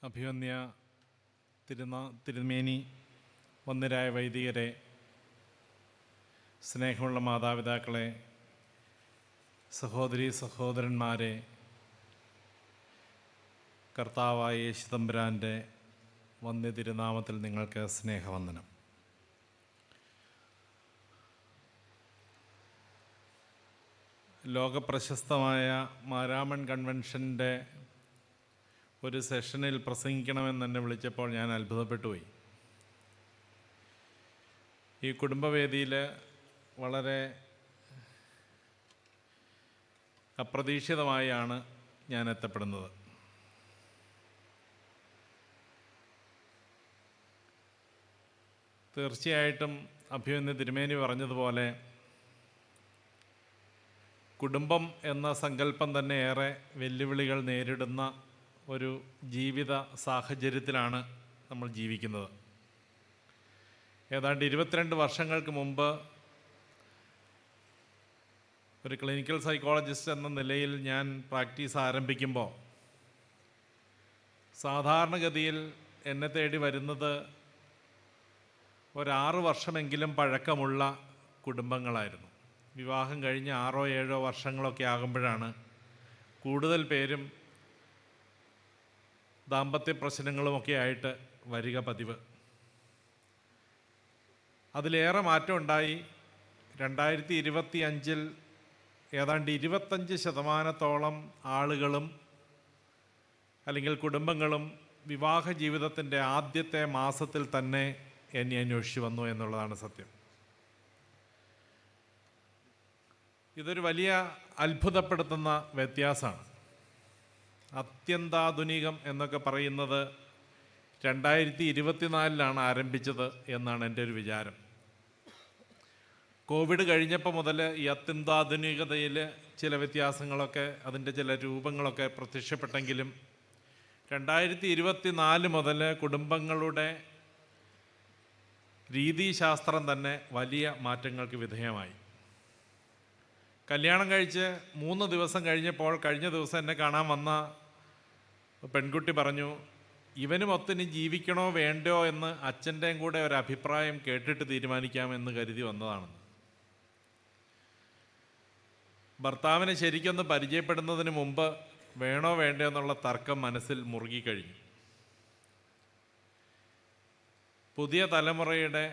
അഭിവന്യ തിരുമേനി, വന്ദ്യരായ വൈദികരെ, സ്നേഹമുള്ള മാതാപിതാക്കളെ, സഹോദരീ സഹോദരന്മാരെ, കർത്താവായ യേശു തമ്പുരാൻ്റെ വന്ദ്യ തിരുനാമത്തിൽ നിങ്ങൾക്ക് സ്നേഹവന്ദനം. ലോകപ്രശസ്തമായ മാരാമൺ കൺവെൻഷൻ്റെ ഒരു സെഷനിൽ പ്രസംഗിക്കണമെന്ന് എന്നെ വിളിച്ചപ്പോൾ ഞാൻ അത്ഭുതപ്പെട്ടു പോയി. ഈ കുടുംബവേദിയിൽ വളരെ അപ്രതീക്ഷിതമായാണ് ഞാൻ എത്തപ്പെടുന്നത്. തീർച്ചയായിട്ടും അഭിവന്യ തിരുമേനി പറഞ്ഞതുപോലെ കുടുംബം എന്ന സങ്കല്പം തന്നെ ഏറെ വെല്ലുവിളികൾ നേരിടുന്ന ഒരു ജീവിത സാഹചര്യത്തിലാണ് നമ്മൾ ജീവിക്കുന്നത്. ഏതാണ്ട് 22 വർഷങ്ങൾക്ക് മുമ്പ് ഒരു ക്ലിനിക്കൽ സൈക്കോളജിസ്റ്റ് എന്ന നിലയിൽ ഞാൻ പ്രാക്ടീസ് ആരംഭിക്കുമ്പോൾ സാധാരണഗതിയിൽ എന്നെ തേടി വരുന്നത് 6 വർഷമെങ്കിലും പഴക്കമുള്ള കുടുംബങ്ങളായിരുന്നു. വിവാഹം കഴിഞ്ഞ് 6-7 വർഷങ്ങളൊക്കെ ആകുമ്പോഴാണ് കൂടുതൽ പേരും ദാമ്പത്യ പ്രശ്നങ്ങളുമൊക്കെ ആയിട്ട് വരിക പതിവ്. അതിലേറെ മാറ്റം ഉണ്ടായി. 2025 ഏതാണ്ട് 25% ആളുകളും അല്ലെങ്കിൽ കുടുംബങ്ങളും വിവാഹ ജീവിതത്തിൻ്റെ ആദ്യത്തെ മാസത്തിൽ തന്നെ എന്നെ അന്വേഷിച്ച് വന്നു എന്നുള്ളതാണ് സത്യം. ഇതൊരു വലിയ അത്ഭുതപ്പെടുത്തുന്ന വ്യത്യാസമാണ്. അത്യന്താധുനികം എന്നൊക്കെ പറയുന്നത് 2024 ആരംഭിച്ചത് എന്നാണ് എൻ്റെ ഒരു വിചാരം. കോവിഡ് കഴിഞ്ഞപ്പോൾ മുതൽ ഈ അത്യന്താധുനികതയിൽ ചില വ്യത്യാസങ്ങളൊക്കെ, അതിൻ്റെ ചില രൂപങ്ങളൊക്കെ പ്രത്യക്ഷപ്പെട്ടെങ്കിലും 2024 മുതൽ കുടുംബങ്ങളുടെ രീതിശാസ്ത്രം തന്നെ വലിയ മാറ്റങ്ങൾക്ക് വിധേയമായി. കല്യാണം കഴിച്ച് 3 ദിവസം കഴിഞ്ഞപ്പോൾ കഴിഞ്ഞ ദിവസം എന്നെ കാണാൻ വന്ന പെൺകുട്ടി പറഞ്ഞു, ഇവനും ഒത്തിനി ജീവിക്കണോ വേണ്ടോ എന്ന് അച്ഛൻ്റെയും കൂടെ ഒരു അഭിപ്രായം കേട്ടിട്ട് തീരുമാനിക്കാമെന്ന് കരുതി വന്നതാണെന്ന്. ഭർത്താവിനെ ശരിക്കൊന്ന് പരിചയപ്പെടുന്നതിന് മുമ്പ് വേണോ വേണ്ടോ എന്നുള്ള തർക്കം മനസ്സിൽ മുറുകിക്കഴിഞ്ഞു. പുതിയ തലമുറയുടെ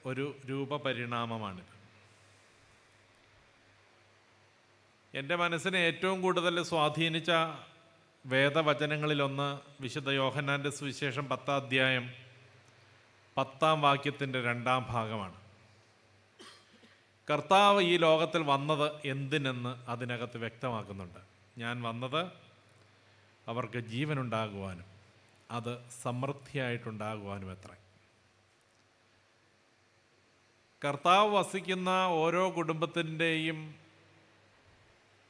ഒരു രൂപപരിണാമമാണിത്. എൻ്റെ മനസ്സിനെ ഏറ്റവും കൂടുതൽ സ്വാധീനിച്ച വേദവചനങ്ങളിലൊന്ന് വിശുദ്ധ യോഹന്നാൻ്റെ സുവിശേഷം 10-ാം അധ്യായം 10-ാം വാക്യത്തിൻ്റെ 2-ാം ഭാഗമാണ്. കർത്താവ് ഈ ലോകത്തിൽ വന്നത് എന്തിനെന്ന് അതിനകത്ത് വ്യക്തമാക്കുന്നുണ്ട്. ഞാൻ വന്നത് അവർക്ക് ജീവനുണ്ടാകുവാനും അത് സമൃദ്ധിയായിട്ടുണ്ടാകുവാനും അത്രേ. കർത്താവ് വസിക്കുന്ന ഓരോ കുടുംബത്തിൻ്റെയും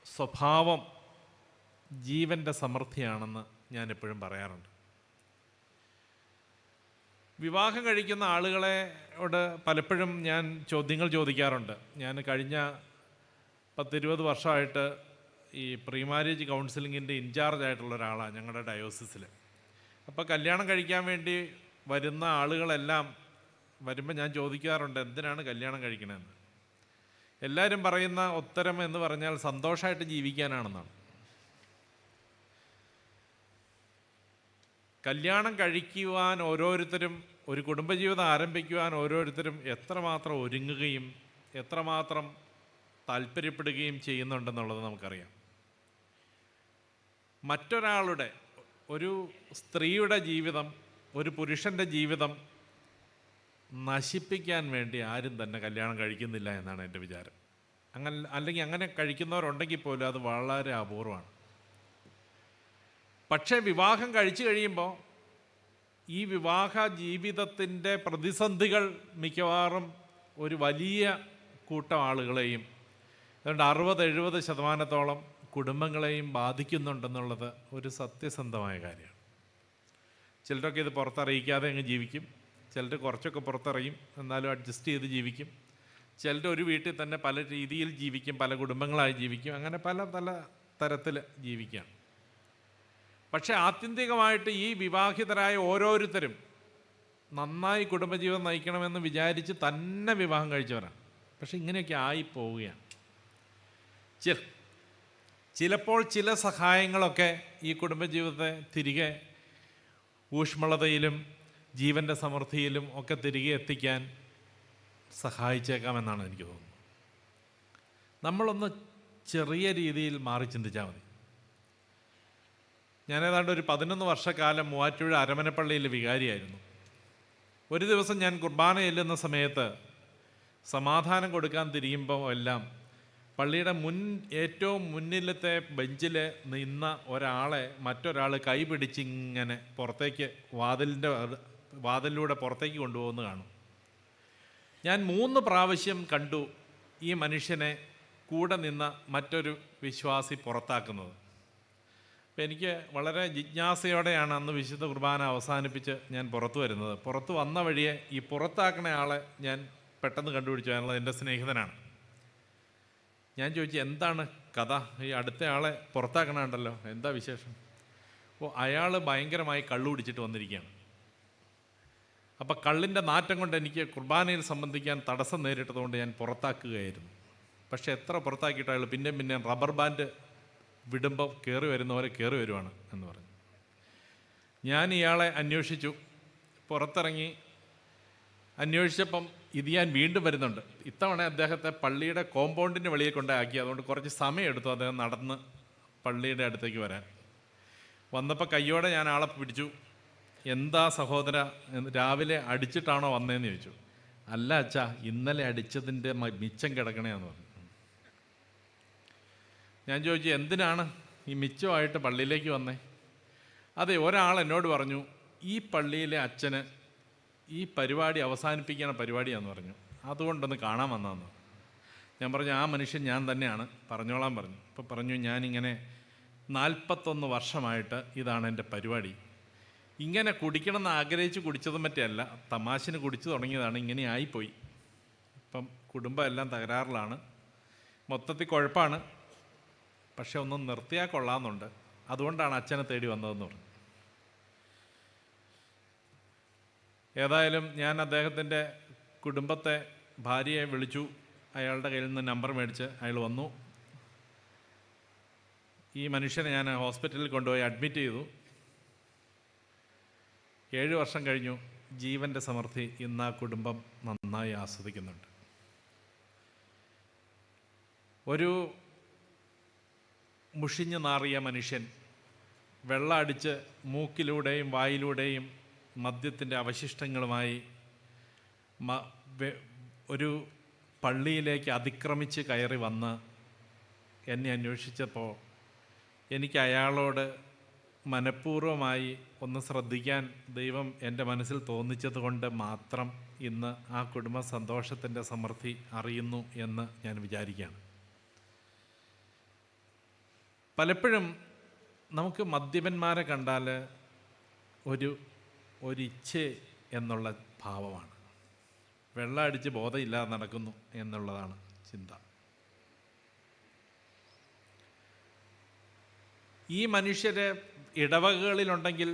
സ്വഭാവം ജീവൻ്റെ സമൃദ്ധിയാണെന്ന് ഞാൻ എപ്പോഴും പറയാറുണ്ട്. വിവാഹം കഴിക്കുന്ന ആളുകളോട് പലപ്പോഴും ഞാൻ ചോദ്യങ്ങൾ ചോദിക്കാറുണ്ട്. ഞാൻ കഴിഞ്ഞ 10-20 വർഷമായിട്ട് ഈ പ്രീ മാരേജ് കൗൺസിലിങ്ങിൻ്റെ ഇൻചാർജായിട്ടുള്ള ഒരാളാണ് ഞങ്ങളുടെ ഡയോസിസിൽ. അപ്പോൾ കല്യാണം കഴിക്കാൻ വേണ്ടി വരുന്ന ആളുകളെല്ലാം വരുമ്പോൾ ഞാൻ ചോദിക്കാറുണ്ട്, എന്തിനാണ് കല്യാണം കഴിക്കണമെന്ന്. എല്ലാവരും പറയുന്ന ഉത്തരം എന്ന് പറഞ്ഞാൽ സന്തോഷമായിട്ട് ജീവിക്കാനാണെന്നാണ്. കല്യാണം കഴിക്കുവാൻ ഓരോരുത്തരും, ഒരു കുടുംബജീവിതം ആരംഭിക്കുവാൻ ഓരോരുത്തരും എത്രമാത്രം ഒരുങ്ങുകയും എത്രമാത്രം താല്പര്യപ്പെടുകയും ചെയ്യുന്നുണ്ടെന്നുള്ളത് നമുക്കറിയാം. മറ്റൊരാളുടെ, ഒരു സ്ത്രീയുടെ ജീവിതം, ഒരു പുരുഷൻ്റെ ജീവിതം നശിപ്പിക്കാൻ വേണ്ടി ആരും തന്നെ കല്യാണം കഴിക്കുന്നില്ല എന്നാണ് എൻ്റെ വിചാരം. അല്ലെങ്കിൽ അങ്ങനെ കഴിക്കുന്നവരുണ്ടെങ്കിൽ പോലും അത് വളരെ അപൂർവമാണ്. പക്ഷേ വിവാഹം കഴിച്ചു കഴിയുമ്പോൾ ഈ വിവാഹ ജീവിതത്തിൻ്റെ പ്രതിസന്ധികൾ മിക്കവാറും ഒരു വലിയ കൂട്ടം ആളുകളെയും, അതുകൊണ്ട് 60-70% കുടുംബങ്ങളെയും ബാധിക്കുന്നുണ്ടെന്നുള്ളത് ഒരു സത്യസന്ധമായ കാര്യമാണ്. ചിലരൊക്കെ ഇത് പുറത്തറിയിക്കാതെ അങ്ങ് ജീവിക്കും, ചിലർ കുറച്ചൊക്കെ പുറത്തറിയും, എന്നാലും അഡ്ജസ്റ്റ് ചെയ്ത് ജീവിക്കും. ചിലർ ഒരു വീട്ടിൽ തന്നെ പല രീതിയിൽ ജീവിക്കും, പല കുടുംബങ്ങളായി ജീവിക്കും, അങ്ങനെ പല തരത്തിൽ ജീവിക്കാം. പക്ഷേ ആത്യന്തികമായിട്ട് ഈ വിവാഹിതരായ ഓരോരുത്തരും നന്നായി കുടുംബജീവിതം നയിക്കണമെന്ന് വിചാരിച്ച് തന്നെ വിവാഹം കഴിച്ചവരാണ്. പക്ഷെ ഇങ്ങനെയൊക്കെ ആയിപ്പോവുകയാണ്. ചിലപ്പോൾ ചില സഹായങ്ങളൊക്കെ ഈ കുടുംബജീവിതത്തെ തിരികെ ഊഷ്മളതയിലും ജീവൻ്റെ സമൃദ്ധിയിലും ഒക്കെ തിരികെ എത്തിക്കാൻ സഹായിച്ചേക്കാമെന്നാണ് എനിക്ക് തോന്നുന്നത്. നമ്മളൊന്ന് ചെറിയ രീതിയിൽ മാറി ചിന്തിച്ചാൽ മതി. ഞാനേതാണ്ട് ഒരു 11 വർഷക്കാലം മൂവാറ്റുപുഴ അരമനപ്പള്ളിയിൽ വികാരിയായിരുന്നു. ഒരു ദിവസം ഞാൻ കുർബാന ചെല്ലുന്ന സമയത്ത് സമാധാനം കൊടുക്കാൻ തിരിയുമ്പോൾ എല്ലാം പള്ളിയുടെ ഏറ്റവും മുന്നിലത്തെ ബെഞ്ചിൽ നിന്ന ഒരാളെ മറ്റൊരാൾ കൈ പിടിച്ചിങ്ങനെ പുറത്തേക്ക് വാതിലിലൂടെ പുറത്തേക്ക് കൊണ്ടുപോകുന്ന കാണും. ഞാൻ 3 പ്രാവശ്യം കണ്ടു ഈ മനുഷ്യനെ കൂടെ നിന്ന മറ്റൊരു വിശ്വാസി പുറത്താക്കുന്നത്. അപ്പം എനിക്ക് വളരെ ജിജ്ഞാസയോടെയാണ് അന്ന് വിശുദ്ധ കുർബാന അവസാനിപ്പിച്ച് ഞാൻ പുറത്തു വരുന്നത്. പുറത്ത് വന്ന വഴിയെ ഈ പുറത്താക്കണ ആളെ ഞാൻ പെട്ടെന്ന് കണ്ടുപിടിച്ചു. അയാൾ എൻ്റെ സ്നേഹിതനാണ്. ഞാൻ ചോദിച്ചു, എന്താണ് കഥ? ഈ അടുത്ത ആളെ പുറത്താക്കണുണ്ടല്ലോ, എന്താ വിശേഷം? അപ്പോൾ അയാൾ ഭയങ്കരമായി കള്ളു കുടിച്ചിട്ട് വന്നിരിക്കുകയാണ്. അപ്പോൾ കള്ളിൻ്റെ നാറ്റം കൊണ്ട് എനിക്ക് കുർബാനയിൽ സംബന്ധിക്കാൻ തടസ്സം നേരിട്ടതുകൊണ്ട് ഞാൻ പുറത്താക്കുകയായിരുന്നു. പക്ഷേ എത്ര പുറത്താക്കിയിട്ട് അയാൾ പിന്നെയും റബ്ബർ ബാൻഡ് വിടുമ്പോൾ കയറി വരുന്നവരെ കയറി വരുവാണ് എന്ന് പറഞ്ഞു. ഞാൻ ഇയാളെ അന്വേഷിച്ചു. പുറത്തിറങ്ങി അന്വേഷിച്ചപ്പം ഇത് ഞാൻ വീണ്ടും വരുന്നുണ്ട്. ഇത്തവണ അദ്ദേഹത്തെ പള്ളിയുടെ കോമ്പൗണ്ടിൻ്റെ വെളിയിൽ കൊണ്ടാക്കി. അതുകൊണ്ട് കുറച്ച് സമയമെടുത്തു അദ്ദേഹം നടന്ന് പള്ളിയുടെ അടുത്തേക്ക് വരാൻ. വന്നപ്പോൾ കയ്യോടെ ഞാൻ ആളെ പിടിച്ചു. എന്താ സഹോദര, രാവിലെ അടിച്ചിട്ടാണോ വന്നതെന്ന് ചോദിച്ചു. അല്ല അച്ഛാ, ഇന്നലെ അടിച്ചതിൻ്റെ മിച്ചം കിടക്കണേന്ന് പറഞ്ഞു. ഞാൻ ചോദിച്ചു, എന്തിനാണ് ഈ മിച്ചമായിട്ട് പള്ളിയിലേക്ക് വന്നേ? അതെ, ഒരാൾ എന്നോട് പറഞ്ഞു ഈ പള്ളിയിലെ അച്ഛന് ഈ പരിപാടി അവസാനിപ്പിക്കുന്ന പരിപാടിയാണെന്ന് പറഞ്ഞു, അതുകൊണ്ടൊന്ന് കാണാൻ വന്നതെന്ന്. ഞാൻ പറഞ്ഞു, ആ മനുഷ്യൻ ഞാൻ തന്നെയാണ്, പറഞ്ഞോളാൻ പറഞ്ഞു. അപ്പോൾ പറഞ്ഞു, ഞാനിങ്ങനെ 41 വർഷമായിട്ട് ഇതാണ് എൻ്റെ പരിപാടി. ഇങ്ങനെ കുടിക്കണമെന്ന് ആഗ്രഹിച്ച് കുടിച്ചതും മറ്റല്ല, തമാശന് കുടിച്ചു തുടങ്ങിയതാണ്, ഇങ്ങനെ ആയിപ്പോയി. ഇപ്പം കുടുംബം എല്ലാം തകരാറിലാണ്, മൊത്തത്തിൽ കുഴപ്പമാണ്. പക്ഷെ ഒന്നും നിർത്തിയാൽ കൊള്ളാമെന്നുണ്ട്, അതുകൊണ്ടാണ് അച്ഛനെ തേടി വന്നതെന്ന് പറഞ്ഞു. ഏതായാലും ഞാൻ അദ്ദേഹത്തിൻ്റെ കുടുംബത്തെ, ഭാര്യയെ വിളിച്ചു. അയാളുടെ കയ്യിൽ നിന്ന് നമ്പർ മേടിച്ച് അയാൾ വന്നു. ഈ മനുഷ്യനെ ഞാൻ ഹോസ്പിറ്റലിൽ കൊണ്ടുപോയി അഡ്മിറ്റ് ചെയ്തു. 7 വർഷം കഴിഞ്ഞു. ജീവൻ്റെ സമൃദ്ധി ഇന്ന് ആ കുടുംബം നന്നായി ആസ്വദിക്കുന്നുണ്ട്. ഒരു മുഷിഞ്ഞു നാറിയ മനുഷ്യൻ വെള്ളം അടിച്ച് മൂക്കിലൂടെയും വായിലൂടെയും മദ്യത്തിൻ്റെ അവശിഷ്ടങ്ങളുമായി ഒരു പള്ളിയിലേക്ക് അതിക്രമിച്ച് കയറി വന്ന് എന്നെ അന്വേഷിച്ചപ്പോൾ എനിക്ക് അയാളോട് മനഃപൂർവ്വമായി ഒന്ന് ശ്രദ്ധിക്കാൻ ദൈവം എൻ്റെ മനസ്സിൽ തോന്നിച്ചത് കൊണ്ട് മാത്രം ഇന്ന് ആ കുടുംബ സന്തോഷത്തിൻ്റെ സമൃദ്ധി അറിയുന്നു എന്ന് ഞാൻ വിചാരിക്കുകയാണ്. പലപ്പോഴും നമുക്ക് മദ്യപന്മാരെ കണ്ടാൽ ഒരിച്ഛ എന്നുള്ള ഭാവമാണ്. വെള്ളം അടിച്ച് ബോധമില്ലാതെ നടക്കുന്നു എന്നുള്ളതാണ് ചിന്ത. ഈ മനുഷ്യരെ ഇടവകകളിലുണ്ടെങ്കിൽ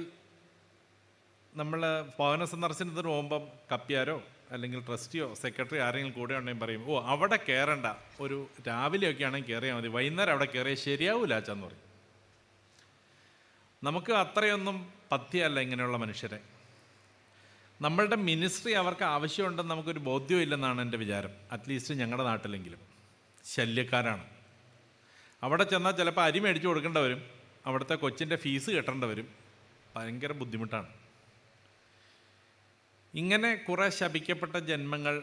നമ്മൾ ഭവന സന്ദർശനത്തിന് പോകുമ്പം കപ്പ്യാരോ അല്ലെങ്കിൽ ട്രസ്റ്റിയോ സെക്രട്ടറി ആരെങ്കിലും കൂടെ ഉണ്ടെങ്കിൽ പറയും, ഓ അവിടെ കയറണ്ട, ഒരു രാവിലെയൊക്കെ ആണെങ്കിൽ കയറിയാൽ മതി, വൈകുന്നേരം അവിടെ കയറിയാൽ ശരിയാവില്ല അച്ഛന്ന് പറയും. നമുക്ക് അത്രയൊന്നും പഥ്യമല്ല ഇങ്ങനെയുള്ള മനുഷ്യരെ. നമ്മളുടെ മിനിസ്ട്രി അവർക്ക് ആവശ്യമുണ്ടെന്ന് നമുക്കൊരു ബോധ്യമില്ലെന്നാണ് എൻ്റെ വിചാരം. അറ്റ്ലീസ്റ്റ് ഞങ്ങളുടെ നാട്ടിലെങ്കിലും ശല്യക്കാരാണ്. അവിടെ ചെന്നാൽ ചിലപ്പോൾ അരി മേടിച്ച് കൊടുക്കേണ്ട വരും, അവിടുത്തെ കൊച്ചിൻ്റെ ഫീസ് കെട്ടേണ്ട വരും, ഭയങ്കര ബുദ്ധിമുട്ടാണ്. ഇങ്ങനെ കുറേ ശപിക്കപ്പെട്ട ജന്മങ്ങൾ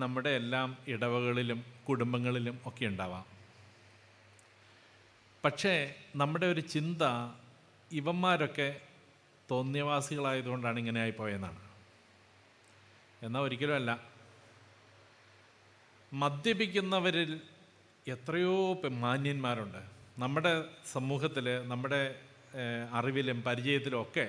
നമ്മുടെ എല്ലാം ഇടവകളിലും കുടുംബങ്ങളിലും ഒക്കെ ഉണ്ടാവാം. പക്ഷേ നമ്മുടെ ഒരു ചിന്ത ഇവന്മാരൊക്കെ തോന്നിയവാസികളായതുകൊണ്ടാണ് ഇങ്ങനെ ആയിപ്പോയെന്നാണ്. എന്നാൽ ഒരിക്കലും അല്ല. മദ്യപിക്കുന്നവരിൽ എത്രയോ മാന്യന്മാരുണ്ട് നമ്മുടെ സമൂഹത്തിൽ, നമ്മുടെ അറിവിലും പരിചയത്തിലും ഒക്കെ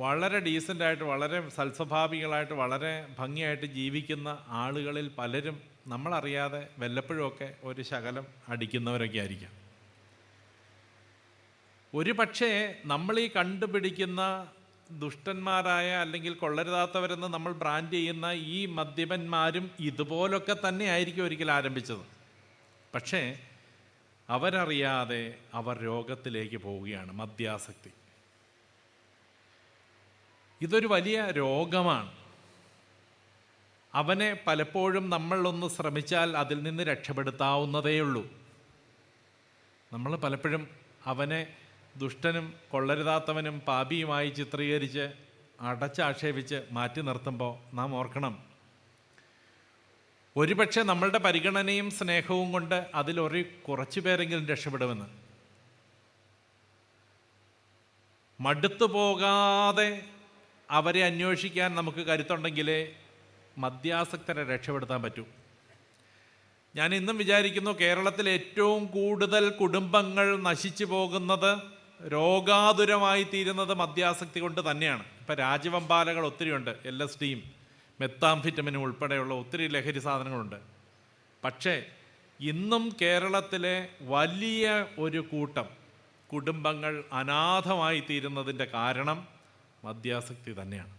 വളരെ ഡീസൻ്റായിട്ട്, വളരെ സൽസ്വഭാവികളായിട്ട്, വളരെ ഭംഗിയായിട്ട് ജീവിക്കുന്ന ആളുകളിൽ പലരും നമ്മളറിയാതെ വല്ലപ്പോഴുമൊക്കെ ഒരു ശകലം അടിക്കുന്നവരൊക്കെ ആയിരിക്കാം. ഒരു പക്ഷേ നമ്മൾ ഈ കണ്ടുപിടിക്കുന്ന ദുഷ്ടന്മാരായ അല്ലെങ്കിൽ കൊള്ളരുതാത്തവരെന്ന് നമ്മൾ ബ്രാൻഡ് ചെയ്യുന്ന ഈ മദ്യപന്മാരും ഇതുപോലൊക്കെ തന്നെ ആയിരിക്കും ഒരിക്കൽ ആരംഭിച്ചത്. പക്ഷേ അവരറിയാതെ അവർ രോഗത്തിലേക്ക് പോവുകയാണ്. മദ്യാസക്തി ഇതൊരു വലിയ രോഗമാണ്. അവനെ പലപ്പോഴും നമ്മളൊന്ന് ശ്രമിച്ചാൽ അതിൽ നിന്ന് രക്ഷപ്പെടുത്താവുന്നതേയുള്ളൂ. നമ്മൾ പലപ്പോഴും അവനെ ദുഷ്ടനും കൊള്ളരുതാത്തവനും പാപിയുമായി ചിത്രീകരിച്ച് അടച്ചാക്ഷേപിച്ച് മാറ്റി നിർത്തുമ്പോൾ നാം ഓർക്കണം, ഒരുപക്ഷെ നമ്മളുടെ പരിഗണനയും സ്നേഹവും കൊണ്ട് അതിലൊരു കുറച്ചു പേരെങ്കിലും രക്ഷപ്പെടുമെന്ന്. മടുത്തു പോകാതെ അവരെ അന്വേഷിക്കാൻ നമുക്ക് കരുത്തുണ്ടെങ്കിലേ മദ്യാസക്തരെ രക്ഷപ്പെടുത്താൻ പറ്റൂ. ഞാൻ ഇന്നും വിചാരിക്കുന്നു, കേരളത്തിൽ ഏറ്റവും കൂടുതൽ കുടുംബങ്ങൾ നശിച്ചു പോകുന്നത്, രോഗാതുരമായി തീരുന്നത് മദ്യാസക്തി കൊണ്ട് തന്നെയാണ്. ഇപ്പം രാജവെമ്പാലകൾ ഒത്തിരിയുണ്ട്, LSDയും മെത്താംഫിറ്റമിനും ഉൾപ്പെടെയുള്ള ഒത്തിരി ലഹരി സാധനങ്ങളുണ്ട്. പക്ഷേ ഇന്നും കേരളത്തിലെ വലിയ ഒരു കൂട്ടം കുടുംബങ്ങൾ അനാഥമായി തീരുന്നതിൻ്റെ കാരണം മദ്യാസക്തി തന്നെയാണ്.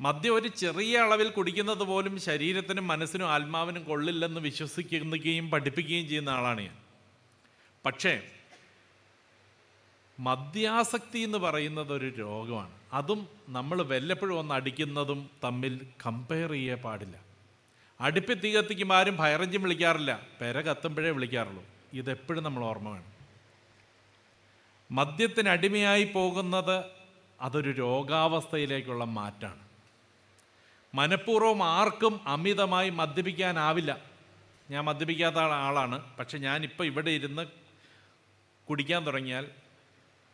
മദ്യം ഒരു ചെറിയ അളവിൽ കുടിക്കുന്നത് പോലും ശരീരത്തിനും മനസ്സിനും ആത്മാവിനും കൊള്ളില്ലെന്ന് വിശ്വസിക്കുകയും പഠിപ്പിക്കുകയും ചെയ്യുന്ന ആളാണ് ഞാൻ. പക്ഷേ മദ്യാസക്തി എന്ന് പറയുന്നത് ഒരു രോഗമാണ്. അതും നമ്മൾ വല്ലപ്പോഴും ഒന്ന് അടിക്കുന്നതും തമ്മിൽ കമ്പയർ ചെയ്യാൻ പാടില്ല. അടുപ്പിൽ തീ കത്തിക്കുമ്പോൾ ആരും ഫയർ എഞ്ചിൻ വിളിക്കാറില്ല, പെര കത്തുമ്പോഴേ വിളിക്കാറുള്ളൂ. ഇതെപ്പോഴും നമ്മൾ ഓർമ്മ വേണം. മദ്യത്തിന് അടിമയായി പോകുന്നത് അതൊരു രോഗാവസ്ഥയിലേക്കുള്ള മാറ്റാണ്. മനഃപൂർവ്വം ആർക്കും അമിതമായി മദ്യപിക്കാനാവില്ല. ഞാൻ മദ്യപിക്കാത്ത ആളാണ്. പക്ഷെ ഞാനിപ്പോൾ ഇവിടെ ഇരുന്ന് കുടിക്കാൻ തുടങ്ങിയാൽ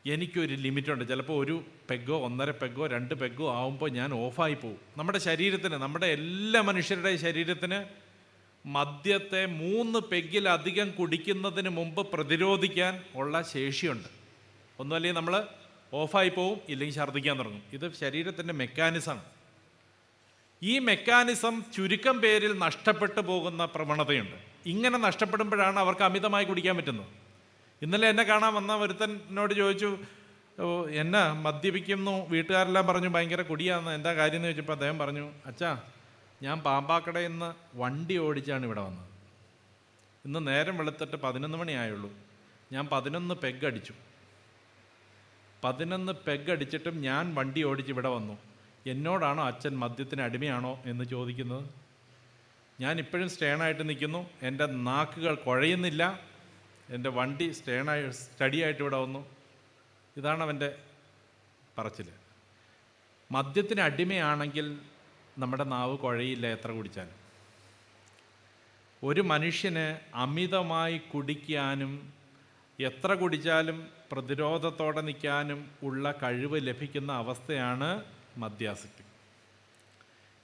എനിക്കൊരു ലിമിറ്റുണ്ട്. ചിലപ്പോൾ 1 പെഗ്ഗോ 1.5 പെഗ്ഗോ 2 പെഗ്ഗോ ആകുമ്പോൾ ഞാൻ ഓഫായി പോകും. നമ്മുടെ ശരീരത്തിന്, നമ്മുടെ എല്ലാ മനുഷ്യരുടെ ശരീരത്തിന് മദ്യത്തെ 3 പെഗ്ഗിലധികം കുടിക്കുന്നതിന് മുമ്പ് പ്രതിരോധിക്കാൻ ഉള്ള ശേഷിയുണ്ട്. ഒന്നുമല്ലെങ്കിൽ നമ്മൾ ഓഫായി പോവും, ഇല്ലെങ്കിൽ ഛർദ്ദിക്കാൻ തുടങ്ങും. ഇത് ശരീരത്തിൻ്റെ മെക്കാനിസമാണ്. ഈ മെക്കാനിസം ചുരുക്കം പേരിൽ നഷ്ടപ്പെട്ടു പോകുന്ന പ്രവണതയുണ്ട്. ഇങ്ങനെ നഷ്ടപ്പെടുമ്പോഴാണ് അവർക്ക് അമിതമായി കുടിക്കാൻ പറ്റുന്നത്. ഇന്നലെ എന്നെ കാണാൻ വന്ന ഒരുത്തൻ എന്നോട് ചോദിച്ചു, എന്നെ മദ്യപിക്കുന്നു, വീട്ടുകാരെല്ലാം പറഞ്ഞു ഭയങ്കര കുടിയാന്ന്, എന്താ കാര്യം എന്ന് ചോദിച്ചപ്പോൾ അദ്ദേഹം പറഞ്ഞു, അച്ഛാ ഞാൻ പാമ്പാക്കടയിൽ നിന്ന് വണ്ടി ഓടിച്ചാണ് ഇവിടെ വന്നത്. ഇന്ന് നേരം വെളുത്തിട്ട് 11 മണിയായുള്ളൂ. ഞാൻ 11 പെഗ് അടിച്ചു. 11 പെഗ് അടിച്ചിട്ടും ഞാൻ വണ്ടി ഓടിച്ച് ഇവിടെ വന്നു. എന്നോടാണോ അച്ഛൻ മദ്യത്തിന് അടിമയാണോ എന്ന് ചോദിക്കുന്നത്? ഞാൻ ഇപ്പോഴും സ്റ്റേണായിട്ട് നിൽക്കുന്നു, എൻ്റെ നാക്കുകൾ കുഴയുന്നില്ല, എൻ്റെ വണ്ടി സ്റ്റഡിയായിട്ട് ഇവിടെ വന്നു. ഇതാണ് അവൻ്റെ പറച്ചിൽ. മദ്യത്തിന് അടിമയാണെങ്കിൽ നമ്മുടെ നാവ് കുഴയില്ല എത്ര കുടിച്ചാലും. ഒരു മനുഷ്യന് അമിതമായി കുടിക്കാനും എത്ര കുടിച്ചാലും പ്രതിരോധത്തോടെ നിൽക്കാനും ഉള്ള കഴിവ് ലഭിക്കുന്ന അവസ്ഥയാണ് മദ്യാസക്തി.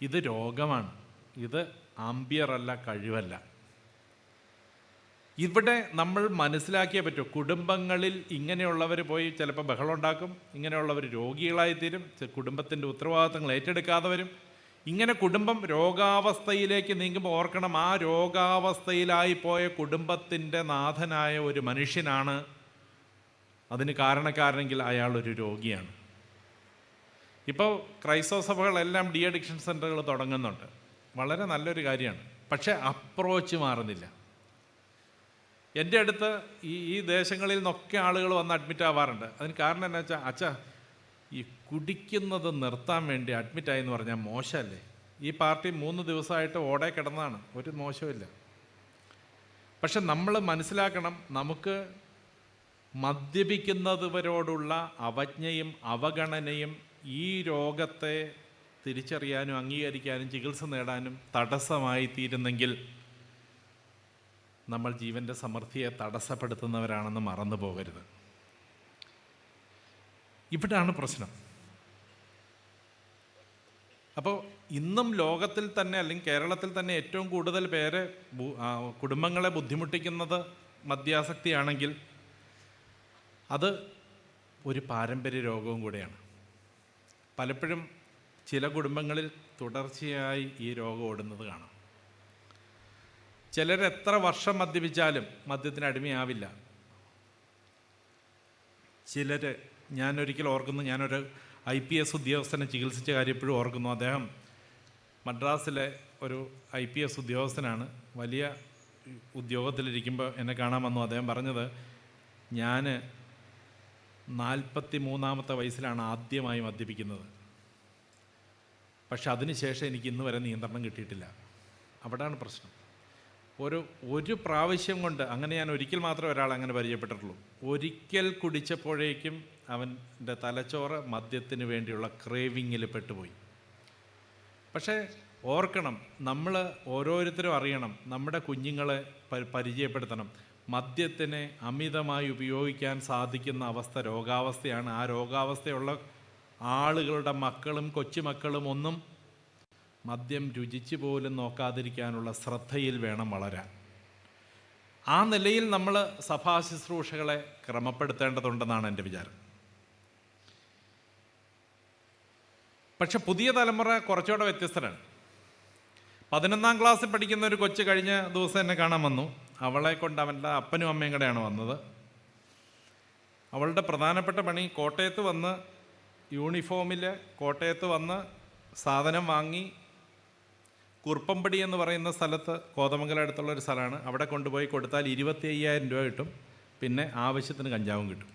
ഇത് രോഗമാണ്. ഇത് ആംബിയറല്ല, കഴിവല്ല. ഇവിടെ നമ്മൾ മനസ്സിലാക്കിയേ പറ്റൂ. കുടുംബങ്ങളിൽ ഇങ്ങനെയുള്ളവർ പോയി ചിലപ്പോൾ ബഹളം ഉണ്ടാക്കും, ഇങ്ങനെയുള്ളവർ രോഗികളായിത്തീരും, കുടുംബത്തിൻ്റെ ഉത്തരവാദിത്തങ്ങൾ ഏറ്റെടുക്കാതെ വരും. ഇങ്ങനെ കുടുംബം രോഗാവസ്ഥയിലേക്ക് നീങ്ങുമ്പോൾ ഓർക്കണം, ആ രോഗാവസ്ഥയിലായി പോയ കുടുംബത്തിൻ്റെ നാഥനായ ഒരു മനുഷ്യനാണ് അതിന് കാരണക്കാരനെങ്കിൽ അയാളൊരു രോഗിയാണ്. ഇപ്പോൾ ക്രൈസ്തവ സഭകളെല്ലാം ഡി അഡിക്ഷൻ സെൻ്ററുകൾ തുടങ്ങുന്നുണ്ട്. വളരെ നല്ലൊരു കാര്യമാണ്. പക്ഷേ അപ്രോച്ച് മാറുന്നില്ല. എൻ്റെ അടുത്ത് ഈ ദേശങ്ങളിൽ നിന്നൊക്കെ ആളുകൾ വന്ന് അഡ്മിറ്റ് ആവാറുണ്ട്. അതിന് കാരണം എന്താ വെച്ചാൽ, അച്ഛാ ഈ കുടിക്കുന്നത് നിർത്താൻ വേണ്ടി അഡ്മിറ്റായി എന്ന് പറഞ്ഞാൽ മോശമല്ലേ? ഈ പാർട്ടി 3 ദിവസമായിട്ട് ഓടെ കിടന്നതാണ്, ഒരു മോശമില്ല. പക്ഷെ നമ്മൾ മനസ്സിലാക്കണം, നമുക്ക് മദ്യപിക്കുന്നവരോടുള്ള അവജ്ഞയും അവഗണനയും ഈ രോഗത്തെ തിരിച്ചറിയാനും അംഗീകരിക്കാനും ചികിത്സ നേടാനും തടസ്സമായി തീരുന്നെങ്കിൽ നമ്മൾ ജീവൻ്റെ സമൃദ്ധിയെ തടസ്സപ്പെടുത്തുന്നവരാണെന്ന് മറന്നു പോകരുത്. ഇവിടാണ് പ്രശ്നം. അപ്പോൾ ഇന്നും ലോകത്തിൽ തന്നെ അല്ലെങ്കിൽ കേരളത്തിൽ തന്നെ ഏറ്റവും കൂടുതൽ പേര് കുടുംബങ്ങളെ ബുദ്ധിമുട്ടിക്കുന്നത് മദ്യാസക്തിയാണെങ്കിൽ അത് ഒരു പാരമ്പര്യ രോഗവും കൂടെയാണ്. പലപ്പോഴും ചില കുടുംബങ്ങളിൽ തുടർച്ചയായി ഈ രോഗം ഓടുന്നത് കാണാം. ചിലർ എത്ര വർഷം മദ്യപിച്ചാലും മദ്യത്തിന് അടിമയാവില്ല. ചിലർ, ഞാനൊരിക്കൽ ഓർക്കുന്നു, ഞാനൊരു IPS ഉദ്യോഗസ്ഥനെ ചികിത്സിച്ച കാര്യം എപ്പോഴും ഓർക്കുന്നു. അദ്ദേഹം മദ്രാസിലെ ഒരു IPS ഉദ്യോഗസ്ഥനാണ്. വലിയ ഉദ്യോഗത്തിലിരിക്കുമ്പോൾ എന്നെ കാണാൻ വന്നു. അദ്ദേഹം പറഞ്ഞത്, ഞാൻ 43-ാമത്തെ വയസ്സിലാണ് ആദ്യമായി മദ്യപിക്കുന്നത്. പക്ഷെ അതിനുശേഷം എനിക്ക് ഇന്ന് വരെ നിയന്ത്രണം കിട്ടിയിട്ടില്ല. അവിടെയാണ് പ്രശ്നം. ഒരു പ്രാവശ്യം കൊണ്ട്, അങ്ങനെ ഞാൻ ഒരിക്കൽ മാത്രമേ ഒരാളെ അങ്ങനെ പരിചയപ്പെട്ടിട്ടുള്ളൂ. ഒരിക്കൽ കുടിച്ചപ്പോഴേക്കും അവൻ്റെ തലച്ചോറ് മദ്യത്തിന് വേണ്ടിയുള്ള ക്രേവിങ്ങിൽ പെട്ടുപോയി. പക്ഷേ ഓർക്കണം, നമ്മൾ ഓരോരുത്തരും അറിയണം, നമ്മുടെ കുഞ്ഞുങ്ങളെ പരിചയപ്പെടുത്തണം. മദ്യത്തിനെ അമിതമായി ഉപയോഗിക്കാൻ സാധിക്കുന്ന അവസ്ഥ രോഗാവസ്ഥയാണ്. ആ രോഗാവസ്ഥയുള്ള ആളുകളുടെ മക്കളും കൊച്ചുമക്കളും ഒന്നും മദ്യം രുചിച്ച് പോലും നോക്കാതിരിക്കാനുള്ള ശ്രദ്ധയിൽ വേണം വളരാൻ. ആ നിലയിൽ നമ്മൾ സഭാ ശുശ്രൂഷകളെ ക്രമപ്പെടുത്തേണ്ടതുണ്ടെന്നാണ് എൻ്റെ വിചാരം. പക്ഷെ പുതിയ തലമുറ കുറച്ചുകൂടെ വ്യത്യസ്തരാണ്. 11ാം ക്ലാസ്സിൽ പഠിക്കുന്ന ഒരു കൊച്ച് കഴിഞ്ഞ ദിവസം എന്നെ കാണാൻ വന്നു. അവളെ കൊണ്ട് അവൻ്റെ അപ്പനും അമ്മയും കൂടെയാണ് വന്നത്. അവളുടെ പ്രധാനപ്പെട്ട പണി കോട്ടയത്ത് വന്ന് യൂണിഫോമിൽ കോട്ടയത്ത് വന്ന് സാധനം വാങ്ങി കുറുപ്പമ്പടി എന്ന് പറയുന്ന സ്ഥലത്ത്, കോതമംഗലം അടുത്തുള്ളൊരു സ്ഥലമാണ്, അവിടെ കൊണ്ടുപോയി കൊടുത്താൽ 25,000 രൂപ കിട്ടും. പിന്നെ ആവശ്യത്തിന് കഞ്ചാവും കിട്ടും.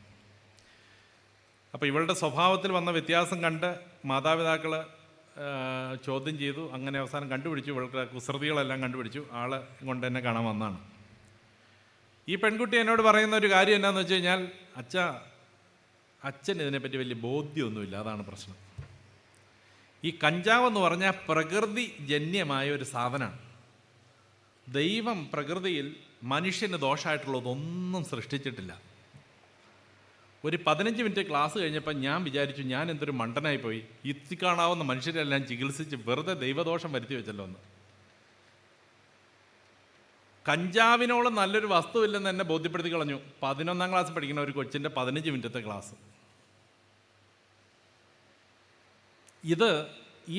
അപ്പോൾ ഇവളുടെ സ്വഭാവത്തിൽ വന്ന വ്യത്യാസം കണ്ട് മാതാപിതാക്കൾ ചോദ്യം ചെയ്തു. അങ്ങനെ അവസാനം കണ്ടുപിടിച്ചു, ഇവൾക്ക് കുസൃതികളെല്ലാം കണ്ടുപിടിച്ചു. ആളെ കൊണ്ട് എന്നെ കാണാൻ വന്നതാണ്. ഈ പെൺകുട്ടി എന്നോട് പറയുന്ന ഒരു കാര്യം എന്താണെന്ന് വെച്ച് കഴിഞ്ഞാൽ, അച്ഛൻ ഇതിനെപ്പറ്റി വലിയ ബോധ്യമൊന്നുമില്ല, അതാണ് പ്രശ്നം. ഈ കഞ്ചാവ് എന്ന് പറഞ്ഞാൽ പ്രകൃതി ജന്യമായ ഒരു സാധനമാണ്. ദൈവം പ്രകൃതിയിൽ മനുഷ്യന് ദോഷമായിട്ടുള്ളതൊന്നും സൃഷ്ടിച്ചിട്ടില്ല. ഒരു 15 മിനിറ്റ് ക്ലാസ് കഴിഞ്ഞപ്പോൾ ഞാൻ വിചാരിച്ചു, ഞാൻ എന്തൊരു മണ്ടനായിപ്പോയി, കാണാവുന്ന മനുഷ്യരെല്ലാം ചികിത്സിച്ച് വെറുതെ ദൈവദോഷം വരുത്തി വെച്ചല്ലോ എന്ന്. കഞ്ചാവിനോളം നല്ലൊരു വസ്തുവില്ലെന്ന് എന്നെ ബോധ്യപ്പെടുത്തി കളഞ്ഞു 11ാം ക്ലാസ് പഠിക്കുന്ന ഒരു കൊച്ചിൻ്റെ 15 മിനിറ്റത്തെ ക്ലാസ്. ഇത്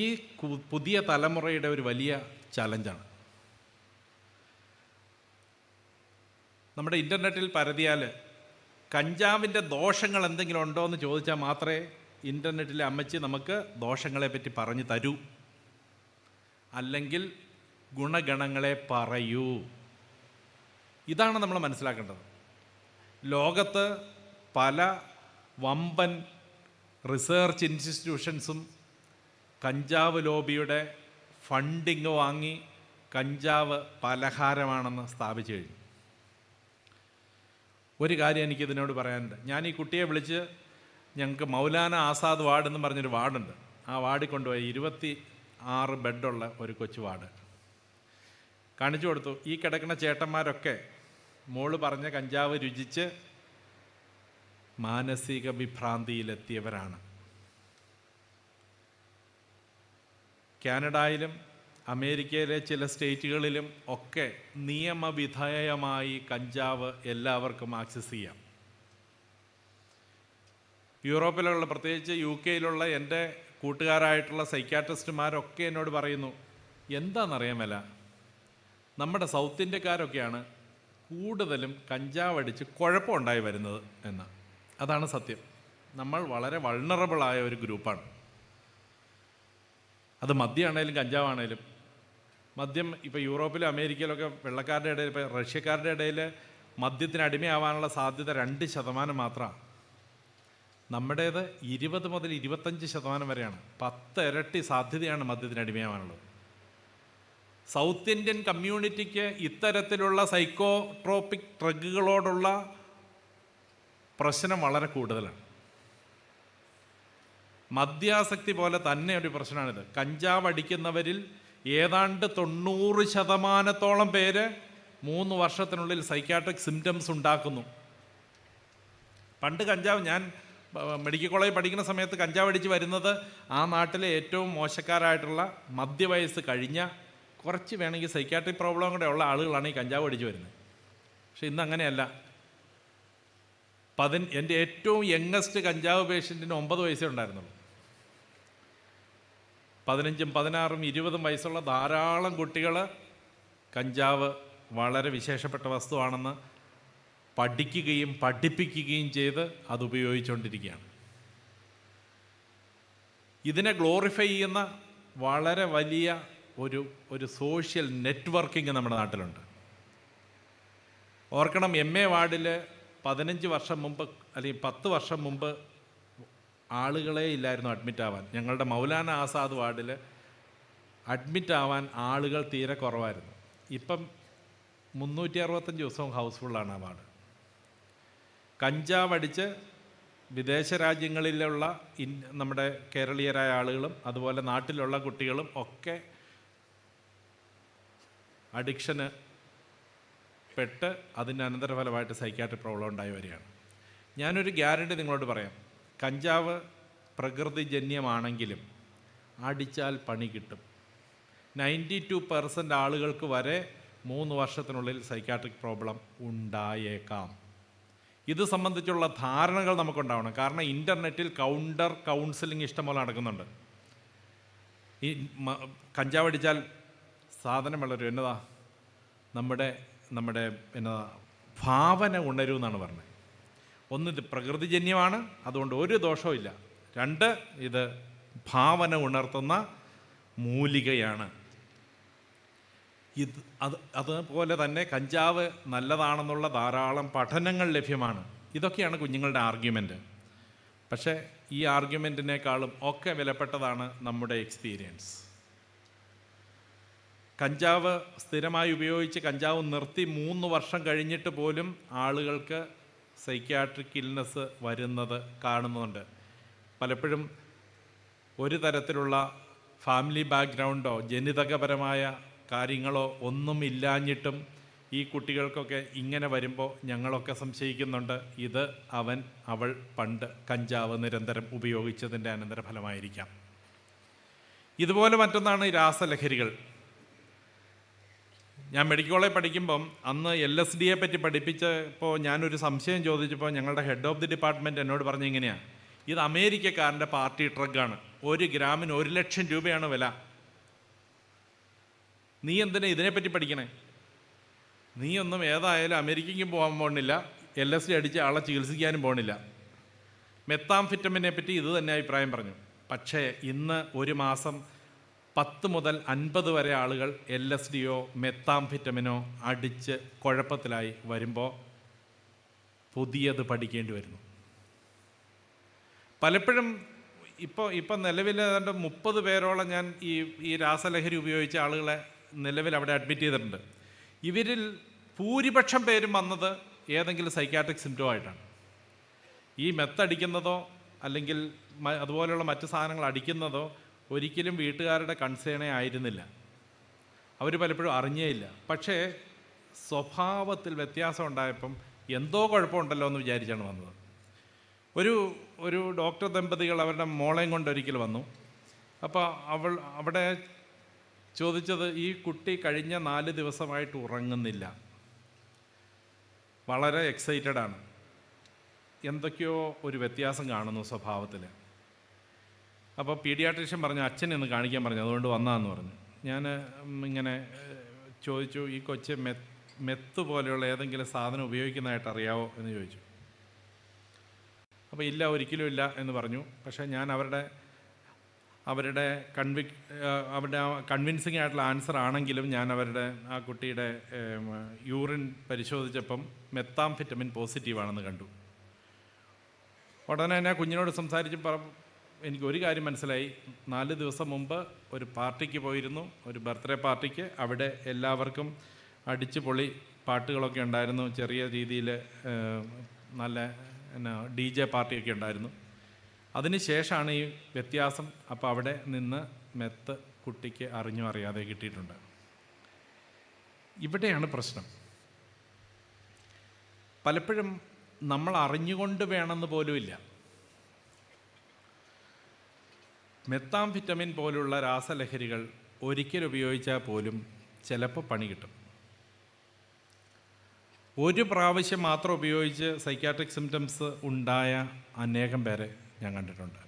ഈ പുതിയ തലമുറയുടെ ഒരു വലിയ ചലഞ്ചാണ്. നമ്മുടെ ഇൻ്റർനെറ്റിൽ പരതിയാൽ കഞ്ചാവിൻ്റെ ദോഷങ്ങൾ എന്തെങ്കിലും ഉണ്ടോ എന്ന് ചോദിച്ചാൽ മാത്രമേ ഇൻ്റർനെറ്റിലെ അമ്മച്ചി നമുക്ക് ദോഷങ്ങളെപ്പറ്റി പറഞ്ഞു തരൂ, അല്ലെങ്കിൽ ഗുണഗണങ്ങളെ പറയൂ. ഇതാണ് നമ്മൾ മനസ്സിലാക്കേണ്ടത്. ലോകത്ത് പല വമ്പൻ റിസർച്ച് ഇൻസ്റ്റിറ്റ്യൂഷൻസും കഞ്ചാവ് ലോബിയുടെ ഫണ്ടിങ് വാങ്ങി കഞ്ചാവ് പലഹാരമാണെന്ന് സ്ഥാപിച്ചു കഴിഞ്ഞു. ഒരു കാര്യം എനിക്കിതിനോട് പറയാനുണ്ട്. ഞാൻ ഈ കുട്ടിയെ വിളിച്ച്, ഞങ്ങൾക്ക് മൗലാന ആസാദ് വാർഡ് എന്ന് പറഞ്ഞൊരു വാർഡുണ്ട്, ആ വാർഡിൽ കൊണ്ടുപോയി 26 ബെഡുള്ള ഒരു കൊച്ചു വാർഡ് കാണിച്ചു കൊടുത്തു. ഈ കിടക്കുന്ന ചേട്ടന്മാരൊക്കെ മോള് പറഞ്ഞ കഞ്ചാവ് രുചിച്ച് മാനസിക വിഭ്രാന്തിയിലെത്തിയവരാണ്. കാനഡയിലും അമേരിക്കയിലെ ചില സ്റ്റേറ്റുകളിലും ഒക്കെ നിയമവിധേയമായി കഞ്ചാവ് എല്ലാവർക്കും ആക്സസ് ചെയ്യാം. യൂറോപ്പിലുള്ള, പ്രത്യേകിച്ച് UK എൻ്റെ കൂട്ടുകാരായിട്ടുള്ള സൈക്യാട്രിസ്റ്റുമാരൊക്കെ എന്നോട് പറയുന്നു, എന്താണെന്നറിയാൻ മേല, നമ്മുടെ സൗത്ത് ഇന്ത്യക്കാരൊക്കെയാണ് കൂടുതലും കഞ്ചാവ് അടിച്ച് കുഴപ്പമുണ്ടായി വരുന്നത് എന്ന്. അതാണ് സത്യം. നമ്മൾ വളരെ വൾണറബിളായ ഒരു ഗ്രൂപ്പാണ്. അത് മദ്യമാണേലും കഞ്ചാവാണേലും. മദ്യം ഇപ്പോൾ യൂറോപ്പിലും അമേരിക്കയിലൊക്കെ വെള്ളക്കാരുടെ ഇടയിൽ, ഇപ്പോൾ റഷ്യക്കാരുടെ ഇടയിൽ മദ്യത്തിന് അടിമയാവാനുള്ള സാധ്യത 2% മാത്രമാണ്. നമ്മുടേത് 20 മുതൽ 25% വരെയാണ്. 10 ഇരട്ടി സാധ്യതയാണ് മദ്യത്തിന് അടിമയാവാനുള്ളത്. സൗത്ത് ഇന്ത്യൻ കമ്മ്യൂണിറ്റിക്ക് ഇത്തരത്തിലുള്ള സൈക്കോട്രോപിക് ഡ്രഗുകളോടുള്ള പ്രശ്നം വളരെ കൂടുതലാണ്. മദ്യാസക്തി പോലെ തന്നെ ഒരു പ്രശ്നമാണിത്. കഞ്ചാവ് അടിക്കുന്നവരിൽ ഏതാണ്ട് 90% പേര് 3 വർഷത്തിനുള്ളിൽ സൈക്യാട്രിക് സിംറ്റംസ് ഉണ്ടാക്കുന്നു. പണ്ട് കഞ്ചാവ്, ഞാൻ മെഡിക്കൽ കോളേജിൽ പഠിക്കുന്ന സമയത്ത് കഞ്ചാവ് അടിച്ച് വരുന്നത് ആ നാട്ടിലെ ഏറ്റവും മോശക്കാരായിട്ടുള്ള മധ്യവയസ്സ് കഴിഞ്ഞ, കുറച്ച് വേണമെങ്കിൽ സൈക്യാട്രിക് പ്രോബ്ലം കൂടെ ഉള്ള ആളുകളാണ് ഈ കഞ്ചാവ് അടിച്ച് വരുന്നത്. പക്ഷെ ഇന്ന് അങ്ങനെയല്ല. എൻ്റെ ഏറ്റവും യങ്ങസ്റ്റ് കഞ്ചാവ് പേഷ്യൻറ്റിന് 9 വയസ്സേ ഉണ്ടായിരുന്നുള്ളൂ. 15, 16, 20 വയസ്സുള്ള ധാരാളം കുട്ടികൾ കഞ്ചാവ് വളരെ വിശേഷപ്പെട്ട വസ്തുവാണെന്ന് പഠിക്കുകയും പഠിപ്പിക്കുകയും ചെയ്ത് അത് ഉപയോഗിച്ചുകൊണ്ടിരിക്കുകയാണ്. ഇതിനെ ഗ്ലോറിഫൈ ചെയ്യുന്ന വളരെ വലിയ ഒരു സോഷ്യൽ നെറ്റ്വർക്കിംഗ് നമ്മുടെ നാട്ടിലുണ്ട്. ഓർക്കണം, MA വാർഡിൽ 15 വർഷം മുമ്പ് അല്ലെങ്കിൽ 10 വർഷം മുമ്പ് ആളുകളെ ഇല്ലായിരുന്നു അഡ്മിറ്റ് ആവാൻ. ഞങ്ങളുടെ മൗലാന ആസാദ് വാർഡിൽ അഡ്മിറ്റ് ആവാൻ ആളുകൾ തീരെ കുറവായിരുന്നു. ഇപ്പം 365 ദിവസവും ഹൗസ്ഫുള്ളാണ് ആ വാർഡ്. കഞ്ചാവ് അടിച്ച് വിദേശ രാജ്യങ്ങളിലുള്ള നമ്മുടെ കേരളീയരായ ആളുകളും അതുപോലെ നാട്ടിലുള്ള കുട്ടികളും ഒക്കെ അഡിക്ഷന് പെട്ട് അതിൻ്റെ അനന്തരഫലമായിട്ട് സൈക്യാട്രിക് പ്രോബ്ലം ഉണ്ടായി വരികയാണ്. ഞാനൊരു ഗ്യാരണ്ടി നിങ്ങളോട് പറയാം, കഞ്ചാവ് പ്രകൃതിജന്യമാണെങ്കിലും അടിച്ചാൽ പണി കിട്ടും. 92% ആളുകൾക്ക് വരെ 3 വർഷത്തിനുള്ളിൽ സൈക്യാട്രിക് പ്രോബ്ലം ഉണ്ടായേക്കാം. ഇത് സംബന്ധിച്ചുള്ള ധാരണകൾ നമുക്കുണ്ടാവണം. കാരണം ഇൻ്റർനെറ്റിൽ കൗണ്ടർ കൗൺസിലിംഗ് ഇഷ്ടംപോലെ നടക്കുന്നുണ്ട്. ഈ കഞ്ചാവ് അടിച്ചാൽ സാധനം വളരും, എന്നതാ നമ്മുടെ എന്നതാ ഭാവന ഉണരൂ എന്നാണ് പറഞ്ഞത്. ഒന്ന്, ഇത് പ്രകൃതിജന്യമാണ്, അതുകൊണ്ട് ഒരു ദോഷവും ഇല്ല. 2, ഇത് ഭാവന ഉണർത്തുന്ന മൂലികയാണ്. അതുപോലെ തന്നെ കഞ്ചാവ് നല്ലതാണെന്നുള്ള ധാരാളം പഠനങ്ങൾ ലഭ്യമാണ്. ഇതൊക്കെയാണ് കുഞ്ഞുങ്ങളുടെ ആർഗ്യുമെൻറ്റ്. പക്ഷേ ഈ ആർഗ്യുമെൻറ്റിനേക്കാളും ഒക്കെ വിലപ്പെട്ടതാണ് നമ്മുടെ എക്സ്പീരിയൻസ്. കഞ്ചാവ് സ്ഥിരമായി ഉപയോഗിച്ച് കഞ്ചാവ് നിർത്തി 3 വർഷം കഴിഞ്ഞിട്ട് പോലും ആളുകൾക്ക് സൈക്യാട്രിക് ഇൽനെസ് വരുന്നത് കാണുന്നുണ്ട്. പലപ്പോഴും ഒരു തരത്തിലുള്ള ഫാമിലി ബാക്ക്ഗ്രൗണ്ടോ ജനിതകപരമായ കാര്യങ്ങളോ ഒന്നും ഇല്ലാഞ്ഞിട്ടും ഈ കുട്ടികൾക്കൊക്കെ ഇങ്ങനെ വരുമ്പോൾ ഞങ്ങളൊക്കെ സംശയിക്കുന്നുണ്ട്, ഇത് അവൾ പണ്ട് കഞ്ചാവ് നിരന്തരം ഉപയോഗിച്ചതിൻ്റെ അനന്തരഫലമായിരിക്കാം. ഇതുപോലെ മറ്റൊന്നാണ് രാസലഹരികൾ. ഞാൻ മെഡിക്കൽ കോളേജ് പഠിക്കുമ്പം അന്ന് LSDയെ പറ്റി പഠിപ്പിച്ചപ്പോൾ ഞാനൊരു സംശയം ചോദിച്ചപ്പോൾ ഞങ്ങളുടെ ഹെഡ് ഓഫ് ദി ഡിപ്പാർട്ട്മെൻറ്റ് എന്നോട് പറഞ്ഞ ഇങ്ങനെയാണ്, ഇത് അമേരിക്കക്കാരൻ്റെ പാർട്ടി ഡ്രഗാണ്, 1 ഗ്രാമിന് 1 ലക്ഷം രൂപയാണ് വില. നീ എന്തിനാ ഇതിനെപ്പറ്റി പഠിക്കണേ? നീ ഒന്നും ഏതായാലും അമേരിക്കയ്ക്കും പോകാൻ പോകണില്ല, LSD അടിച്ച് ആളെ ചികിത്സിക്കാനും പോകണില്ല. മെത്താംഫെറ്റമിനെ പറ്റി ഇത് തന്നെ അഭിപ്രായം പറഞ്ഞു. പക്ഷേ ഇന്ന് ഒരു മാസം 10 മുതൽ 50 വരെ ആളുകൾ LSDയോ മെത്താംഫെറ്റമിനോ അടിച്ച് കുഴപ്പത്തിലായി വരുമ്പോൾ പുതിയത് പഠിക്കേണ്ടി വരുന്നു. പലപ്പോഴും ഇപ്പോൾ നിലവിൽ ഏതാണ്ട് 30 പേരോളം ഞാൻ ഈ രാസലഹരി ഉപയോഗിച്ച ആളുകളെ നിലവിൽ അവിടെ അഡ്മിറ്റ് ചെയ്തിട്ടുണ്ട്. ഇവരിൽ ഭൂരിപക്ഷം പേരും വന്നത് ഏതെങ്കിലും സൈക്യാട്രിക് സിംറ്റം ആയിട്ടാണ്. ഈ മെത്തടിക്കുന്നതോ അല്ലെങ്കിൽ അതുപോലെയുള്ള മറ്റു സാധനങ്ങൾ അടിക്കുന്നതോ ഒരിക്കലും വീട്ടുകാരുടെ കൺസേണേ ആയിരുന്നില്ല. അവർ പലപ്പോഴും അറിഞ്ഞേയില്ല. പക്ഷേ സ്വഭാവത്തിൽ വ്യത്യാസം ഉണ്ടായപ്പം എന്തോ കുഴപ്പമുണ്ടല്ലോ എന്ന് വിചാരിച്ചാണ് വന്നത്. ഒരു ഡോക്ടർ ദമ്പതികൾ അവരുടെ മോളെയും കൊണ്ട് ഒരിക്കൽ വന്നു. അപ്പോൾ അവിടെ ചോദിച്ചത്, ഈ കുട്ടി കഴിഞ്ഞ 4 ദിവസമായിട്ട് ഉറങ്ങുന്നില്ല, വളരെ എക്സൈറ്റഡാണ്, എന്തൊക്കെയോ ഒരു വ്യത്യാസം കാണുന്നു സ്വഭാവത്തിൽ. അപ്പോൾ പീഡിയാട്രീഷ്യൻ പറഞ്ഞു, അച്ഛനെ ഒന്ന് കാണിക്കാൻ പറഞ്ഞു, അതുകൊണ്ട് വന്നതെന്ന് പറഞ്ഞു. ഞാൻ ഇങ്ങനെ ചോദിച്ചു, ഈ കൊച്ച് മെത്ത് പോലെയുള്ള ഏതെങ്കിലും സാധനം ഉപയോഗിക്കുന്നതായിട്ട് അറിയാവോ എന്ന് ചോദിച്ചു. അപ്പോൾ ഇല്ല, ഒരിക്കലും ഇല്ല എന്ന് പറഞ്ഞു. പക്ഷേ ഞാൻ അവരുടെ കൺവിൻസിങ് ആയിട്ടുള്ള ആൻസർ ആണെങ്കിലും ഞാൻ ആ കുട്ടിയുടെ യൂറിൻ പരിശോധിച്ചപ്പം മെത്താംഫെറ്റമിൻ പോസിറ്റീവാണെന്ന് കണ്ടു. ഉടനെ തന്നെ കുഞ്ഞിനോട് സംസാരിച്ചപ്പോൾ എനിക്കൊരു കാര്യം മനസ്സിലായി. 4 ദിവസം മുമ്പ് ഒരു പാർട്ടിക്ക് പോയിരുന്നു, ഒരു ബർത്ത്ഡേ പാർട്ടിക്ക്. അവിടെ എല്ലാവർക്കും അടിച്ചു പൊളി പാട്ടുകളൊക്കെ ഉണ്ടായിരുന്നു, ചെറിയ രീതിയിൽ നല്ല DJ പാർട്ടിയൊക്കെ ഉണ്ടായിരുന്നു. അതിന് ശേഷമാണ് ഈ വ്യത്യാസം. അപ്പോൾ അവിടെ നിന്ന് മെത്ത് കുട്ടിക്ക് അറിഞ്ഞോ അറിയാതെ കിട്ടിയിട്ടുണ്ട്. ഇവിടെയാണ് പ്രശ്നം. പലപ്പോഴും നമ്മൾ അറിഞ്ഞുകൊണ്ട് വേണമെന്ന് പോലുമില്ല. മെത്താംഫെറ്റമിൻ പോലുള്ള രാസലഹരികൾ ഒരിക്കൽ ഉപയോഗിച്ചാൽ പോലും ചിലപ്പോൾ പണി കിട്ടും. ഒരു പ്രാവശ്യം മാത്രം ഉപയോഗിച്ച് സൈക്യാട്രിക് സിംറ്റംസ് ഉണ്ടായ അനേകം പേരെ ഞാൻ കണ്ടിട്ടുണ്ട്.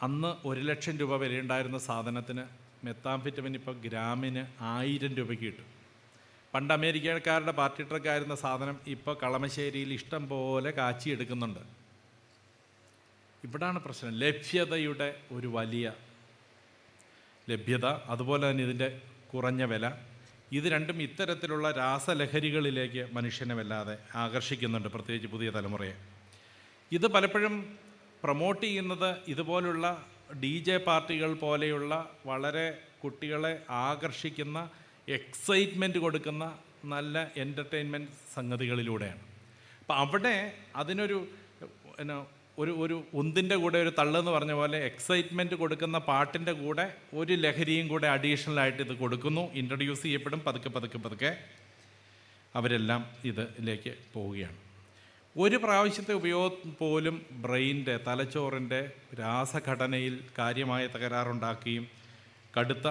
അന്ന് 1 ലക്ഷം രൂപ വിലയുണ്ടായിരുന്ന സാധനത്തിന് മെത്താംഫെറ്റമിൻ ഇപ്പോൾ ഗ്രാമിന് 1000 രൂപയ്ക്ക് കിട്ടും. പണ്ട് അമേരിക്കക്കാരുടെ പാർട്ടി ട്രക്കായിരുന്ന സാധനം ഇപ്പോൾ കളമശ്ശേരിയിൽ ഇഷ്ടം പോലെ കാച്ചിയെടുക്കുന്നുണ്ട്. ഇവിടാണ് പ്രശ്നം. ലഭ്യതയുടെ ഒരു വലിയ ലഭ്യത, അതുപോലെ തന്നെ ഇതിൻ്റെ കുറഞ്ഞ വില, ഇത് രണ്ടും ഇത്തരത്തിലുള്ള രാസലഹരികളിലേക്ക് മനുഷ്യനെ വല്ലാതെ ആകർഷിക്കുന്നുണ്ട്, പ്രത്യേകിച്ച് പുതിയ തലമുറയെ. ഇത് പലപ്പോഴും പ്രൊമോട്ട് ചെയ്യുന്നത് ഇതുപോലുള്ള DJ പാർട്ടികൾ പോലെയുള്ള വളരെ കുട്ടികളെ ആകർഷിക്കുന്ന, എക്സൈറ്റ്മെൻറ്റ് കൊടുക്കുന്ന നല്ല എൻ്റർടൈൻമെൻറ്റ് സംഗതികളിലൂടെയാണ്. അപ്പം അവിടെ അതിനൊരു ഒരു ഒന്നിൻ്റെ കൂടെ ഒരു തള്ളെന്ന് പറഞ്ഞ പോലെ എക്സൈറ്റ്മെൻറ്റ് കൊടുക്കുന്ന പാട്ടിൻ്റെ കൂടെ ഒരു ലഹരിയും കൂടെ അഡീഷണലായിട്ട് ഇത് കൊടുക്കുന്നു, ഇൻട്രൊഡ്യൂസ് ചെയ്യപ്പെടും. പതുക്കെ അവരെല്ലാം ഇതിലേക്ക് പോവുകയാണ്. ഒരു പ്രാവശ്യത്തെ ഉപയോഗം പോലും ബ്രെയിനിൻ്റെ, തലച്ചോറിൻ്റെ രാസഘടനയിൽ കാര്യമായ തകരാറുണ്ടാക്കുകയും കടുത്ത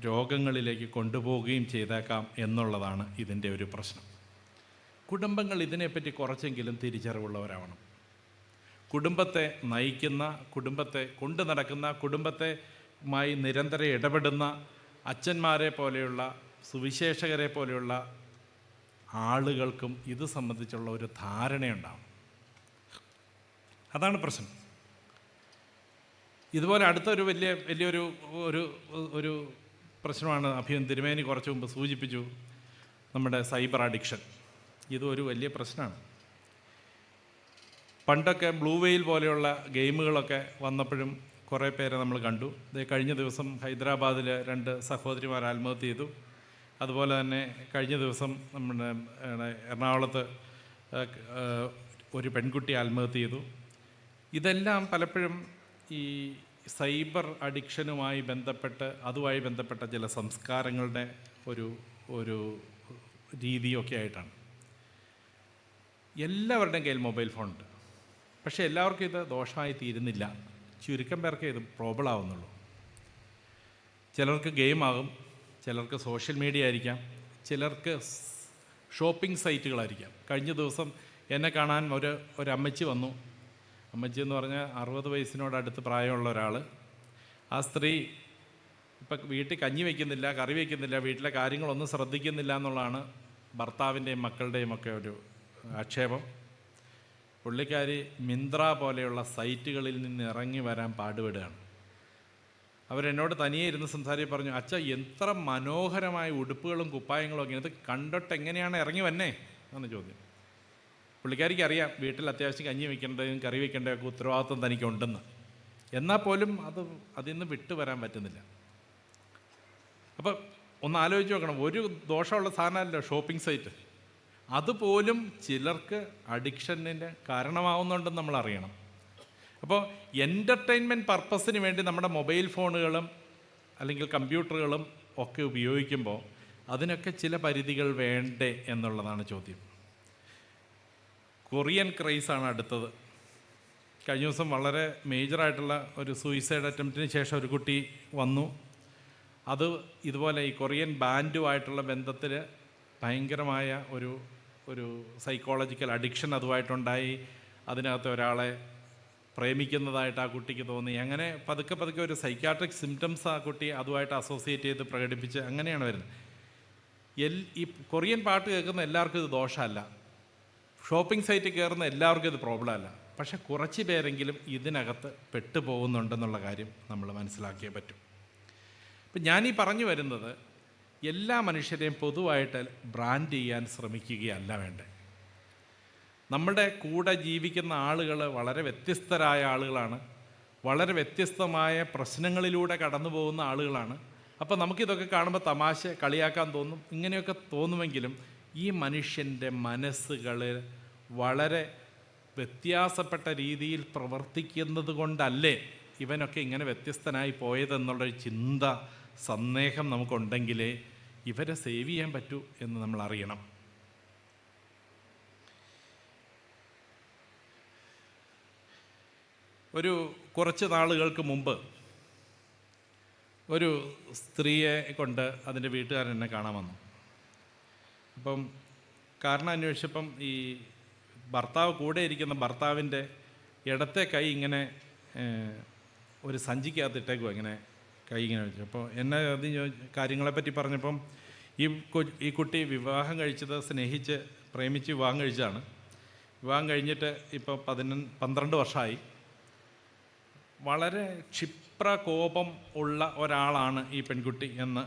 രോഗങ്ങളിലേക്ക് കൊണ്ടുപോവുകയും ചെയ്തേക്കാം എന്നുള്ളതാണ് ഇതിൻ്റെ ഒരു പ്രശ്നം. കുടുംബങ്ങൾ ഇതിനെപ്പറ്റി കുറച്ചെങ്കിലും തിരിച്ചറിവുള്ളവരാവണം. കുടുംബത്തെ നയിക്കുന്ന, കുടുംബത്തെ കൊണ്ടു നടക്കുന്ന, കുടുംബത്തെമായി നിരന്തരം ഇടപെടുന്ന അച്ഛന്മാരെ പോലെയുള്ള, സുവിശേഷകരെ പോലെയുള്ള ആളുകൾക്കും ഇത് സംബന്ധിച്ചുള്ള ഒരു ധാരണയുണ്ടാവും. അതാണ് പ്രശ്നം. ഇതുപോലെ അടുത്തൊരു വലിയൊരു ഒരു പ്രശ്നമാണ് അഭിയൻ തിരുമേനി കുറച്ച് മുമ്പ് സൂചിപ്പിച്ചു, നമ്മുടെ സൈബർ അഡിക്ഷൻ. ഇതും ഒരു വലിയ പ്രശ്നമാണ്. പണ്ടൊക്കെ ബ്ലൂ വെയിൽ പോലെയുള്ള ഗെയിമുകളൊക്കെ വന്നപ്പോഴും കുറേ പേരെ നമ്മൾ കണ്ടു. കഴിഞ്ഞ ദിവസം ഹൈദരാബാദിൽ 2 സഹോദരിമാർ ആത്മഹത്യ ചെയ്തു. അതുപോലെ തന്നെ കഴിഞ്ഞ ദിവസം നമ്മുടെ എറണാകുളത്ത് ഒരു പെൺകുട്ടി ആത്മഹത്യ ചെയ്തു. ഇതെല്ലാം പലപ്പോഴും ഈ സൈബർ അഡിക്ഷനുമായി ബന്ധപ്പെട്ട്, അതുമായി ബന്ധപ്പെട്ട ചില സംസ്കാരങ്ങളുടെ ഒരു രീതിയൊക്കെ ആയിട്ടാണ്. എല്ലാവരുടെയും കയ്യിൽ മൊബൈൽ ഫോണുണ്ട്. പക്ഷേ എല്ലാവർക്കും ഇത് ദോഷമായി തീരുന്നില്ല. ചുരുക്കം പേർക്കേ ഇത് പ്രോബ്ലം ആവുന്നുള്ളൂ. ചിലർക്ക് ഗെയിമാകും, ചിലർക്ക് സോഷ്യൽ മീഡിയ ആയിരിക്കാം, ചിലർക്ക് ഷോപ്പിംഗ് സൈറ്റുകളായിരിക്കാം. കഴിഞ്ഞ ദിവസം എന്നെ കാണാൻ ഒരു അമ്മച്ചി വന്നു. അമ്മച്ചി എന്ന് പറഞ്ഞാൽ 60 വയസ്സിനോടടുത്ത് പ്രായമുള്ള ഒരാൾ. ആ സ്ത്രീ ഇപ്പം വീട്ടിൽ കഞ്ഞി വയ്ക്കുന്നില്ല, കറി വയ്ക്കുന്നില്ല, വീട്ടിലെ കാര്യങ്ങളൊന്നും ശ്രദ്ധിക്കുന്നില്ല എന്നുള്ളതാണ് ഭർത്താവിൻ്റെയും മക്കളുടെയും ഒക്കെ ഒരു ആക്ഷേപം. പുള്ളിക്കാരി മിന്ത്ര പോലെയുള്ള സൈറ്റുകളിൽ നിന്ന് ഇറങ്ങി വരാൻ പാടുപെടുകയാണ്. അവരെന്നോട് തനിയെ ഇരുന്ന് സംസാരിച്ച് പറഞ്ഞു, അച്ഛാ എത്ര മനോഹരമായ ഉടുപ്പുകളും കുപ്പായങ്ങളും ഒക്കെ, ഇത് കണ്ടിട്ട് എങ്ങനെയാണ് ഇറങ്ങി വന്നേ എന്നാണ് ചോദ്യം. പുള്ളിക്കാരിക്ക് അറിയാം വീട്ടിൽ അത്യാവശ്യം കഞ്ഞി വയ്ക്കേണ്ടതും കറി വയ്ക്കേണ്ടതൊക്കെ ഉത്തരവാദിത്വം തനിക്കുണ്ടെന്ന്. എന്നാൽ പോലും അതിൽ നിന്ന് വിട്ടു വരാൻ പറ്റുന്നില്ല. അപ്പം ഒന്ന് ആലോചിച്ച് നോക്കണം, ഒരു ദോഷമുള്ള സാധനമല്ലോ ഷോപ്പിംഗ് സൈറ്റ്. അതുപോലും ചിലർക്ക് അഡിക്ഷനിന് കാരണമാവുന്നുണ്ടെന്ന് നമ്മൾ അറിയണം. അപ്പോൾ എൻ്റർടൈൻമെൻറ്റ് പർപ്പസിന് വേണ്ടി നമ്മുടെ മൊബൈൽ ഫോണുകളും അല്ലെങ്കിൽ കമ്പ്യൂട്ടറുകളും ഒക്കെ ഉപയോഗിക്കുമ്പോൾ അതിനൊക്കെ ചില പരിധികൾ വേണ്ടേ എന്നുള്ളതാണ് ചോദ്യം. കൊറിയൻ ക്രൈസാണ് അടുത്തത്. കഴിഞ്ഞ ദിവസം വളരെ മേജറായിട്ടുള്ള ഒരു സൂയിസൈഡ് അറ്റംപ്റ്റിന് ശേഷം ഒരു കുട്ടി വന്നു. അത് ഇതുപോലെ ഈ കൊറിയൻ ബാൻഡുമായിട്ടുള്ള ബന്ധത്തിൽ ഭയങ്കരമായ ഒരു സൈക്കോളജിക്കൽ അഡിക്ഷൻ അതുമായിട്ടുണ്ടായി. അതിനകത്ത് ഒരാളെ പ്രേമിക്കുന്നതായിട്ട് ആ കുട്ടിക്ക് തോന്നി. അങ്ങനെ പതുക്കെ ഒരു സൈക്യാട്രിക് സിംറ്റംസ് ആ കുട്ടി അതുമായിട്ട് അസോസിയേറ്റ് ചെയ്ത് പ്രകടിപ്പിച്ച് അങ്ങനെയാണ് വരുന്നത്. ഈ കൊറിയൻ പാട്ട് കേൾക്കുന്ന എല്ലാവർക്കും ഇത് ദോഷമല്ല, ഷോപ്പിംഗ് സൈറ്റിൽ കയറുന്ന എല്ലാവർക്കും ഇത് പ്രോബ്ലം അല്ല. പക്ഷെ കുറച്ച് പേരെങ്കിലും ഇതിനകത്ത് പെട്ടുപോകുന്നുണ്ടെന്നുള്ള കാര്യം നമ്മൾ മനസ്സിലാക്കിയേ പറ്റും. ഇപ്പം ഞാനീ പറഞ്ഞു വരുന്നത് എല്ലാ മനുഷ്യരെയും പൊതുവായിട്ട് ബ്രാൻഡ് ചെയ്യാൻ ശ്രമിക്കുകയല്ല വേണ്ടേ. നമ്മുടെ കൂടെ ജീവിക്കുന്ന ആളുകൾ വളരെ വ്യത്യസ്തരായ ആളുകളാണ്, വളരെ വ്യത്യസ്തമായ പ്രശ്നങ്ങളിലൂടെ കടന്നു പോകുന്ന ആളുകളാണ്. അപ്പോൾ നമുക്കിതൊക്കെ കാണുമ്പോൾ തമാശ കളിയാക്കാൻ തോന്നും, ഇങ്ങനെയൊക്കെ തോന്നുമെങ്കിലും ഈ മനുഷ്യൻ്റെ മനസ്സുകൾ വളരെ വ്യത്യാസപ്പെട്ട രീതിയിൽ പ്രവർത്തിക്കുന്നത് കൊണ്ടല്ലേ ഇവനൊക്കെ ഇങ്ങനെ വ്യത്യസ്തനായി പോയതെന്നുള്ളൊരു ചിന്ത, സന്ദേഹം നമുക്കുണ്ടെങ്കിലേ ഇവരെ സേവ് ചെയ്യാൻ പറ്റൂ എന്ന് നമ്മൾ അറിയണം. കുറച്ച് നാളുകൾക്ക് മുമ്പ് ഒരു സ്ത്രീയെ കൊണ്ട് അതിൻ്റെ വീട്ടുകാരൻ എന്നെ കാണാൻ വന്നു. അപ്പം കാരണം അന്വേഷിച്ചപ്പം ഈ ഭർത്താവ് കൂടെ ഇരിക്കുന്ന ഭർത്താവിൻ്റെ ഇടത്തെ കൈ ഇങ്ങനെ ഒരു സഞ്ചിക്കകത്ത് ഇട്ടേക്കുവാ, ഇങ്ങനെ കൈ ഇങ്ങനെ വെച്ചു. അപ്പോൾ എന്നെ കാര്യങ്ങളെപ്പറ്റി പറഞ്ഞപ്പം ഈ കുട്ടി വിവാഹം കഴിച്ചത് സ്നേഹിച്ച് പ്രേമിച്ച് വിവാഹം കഴിച്ചതാണ്. വിവാഹം കഴിഞ്ഞിട്ട് ഇപ്പോൾ 12 വർഷമായി. വളരെ ക്ഷിപ്രകോപം ഉള്ള ഒരാളാണ് ഈ പെൺകുട്ടി എന്ന്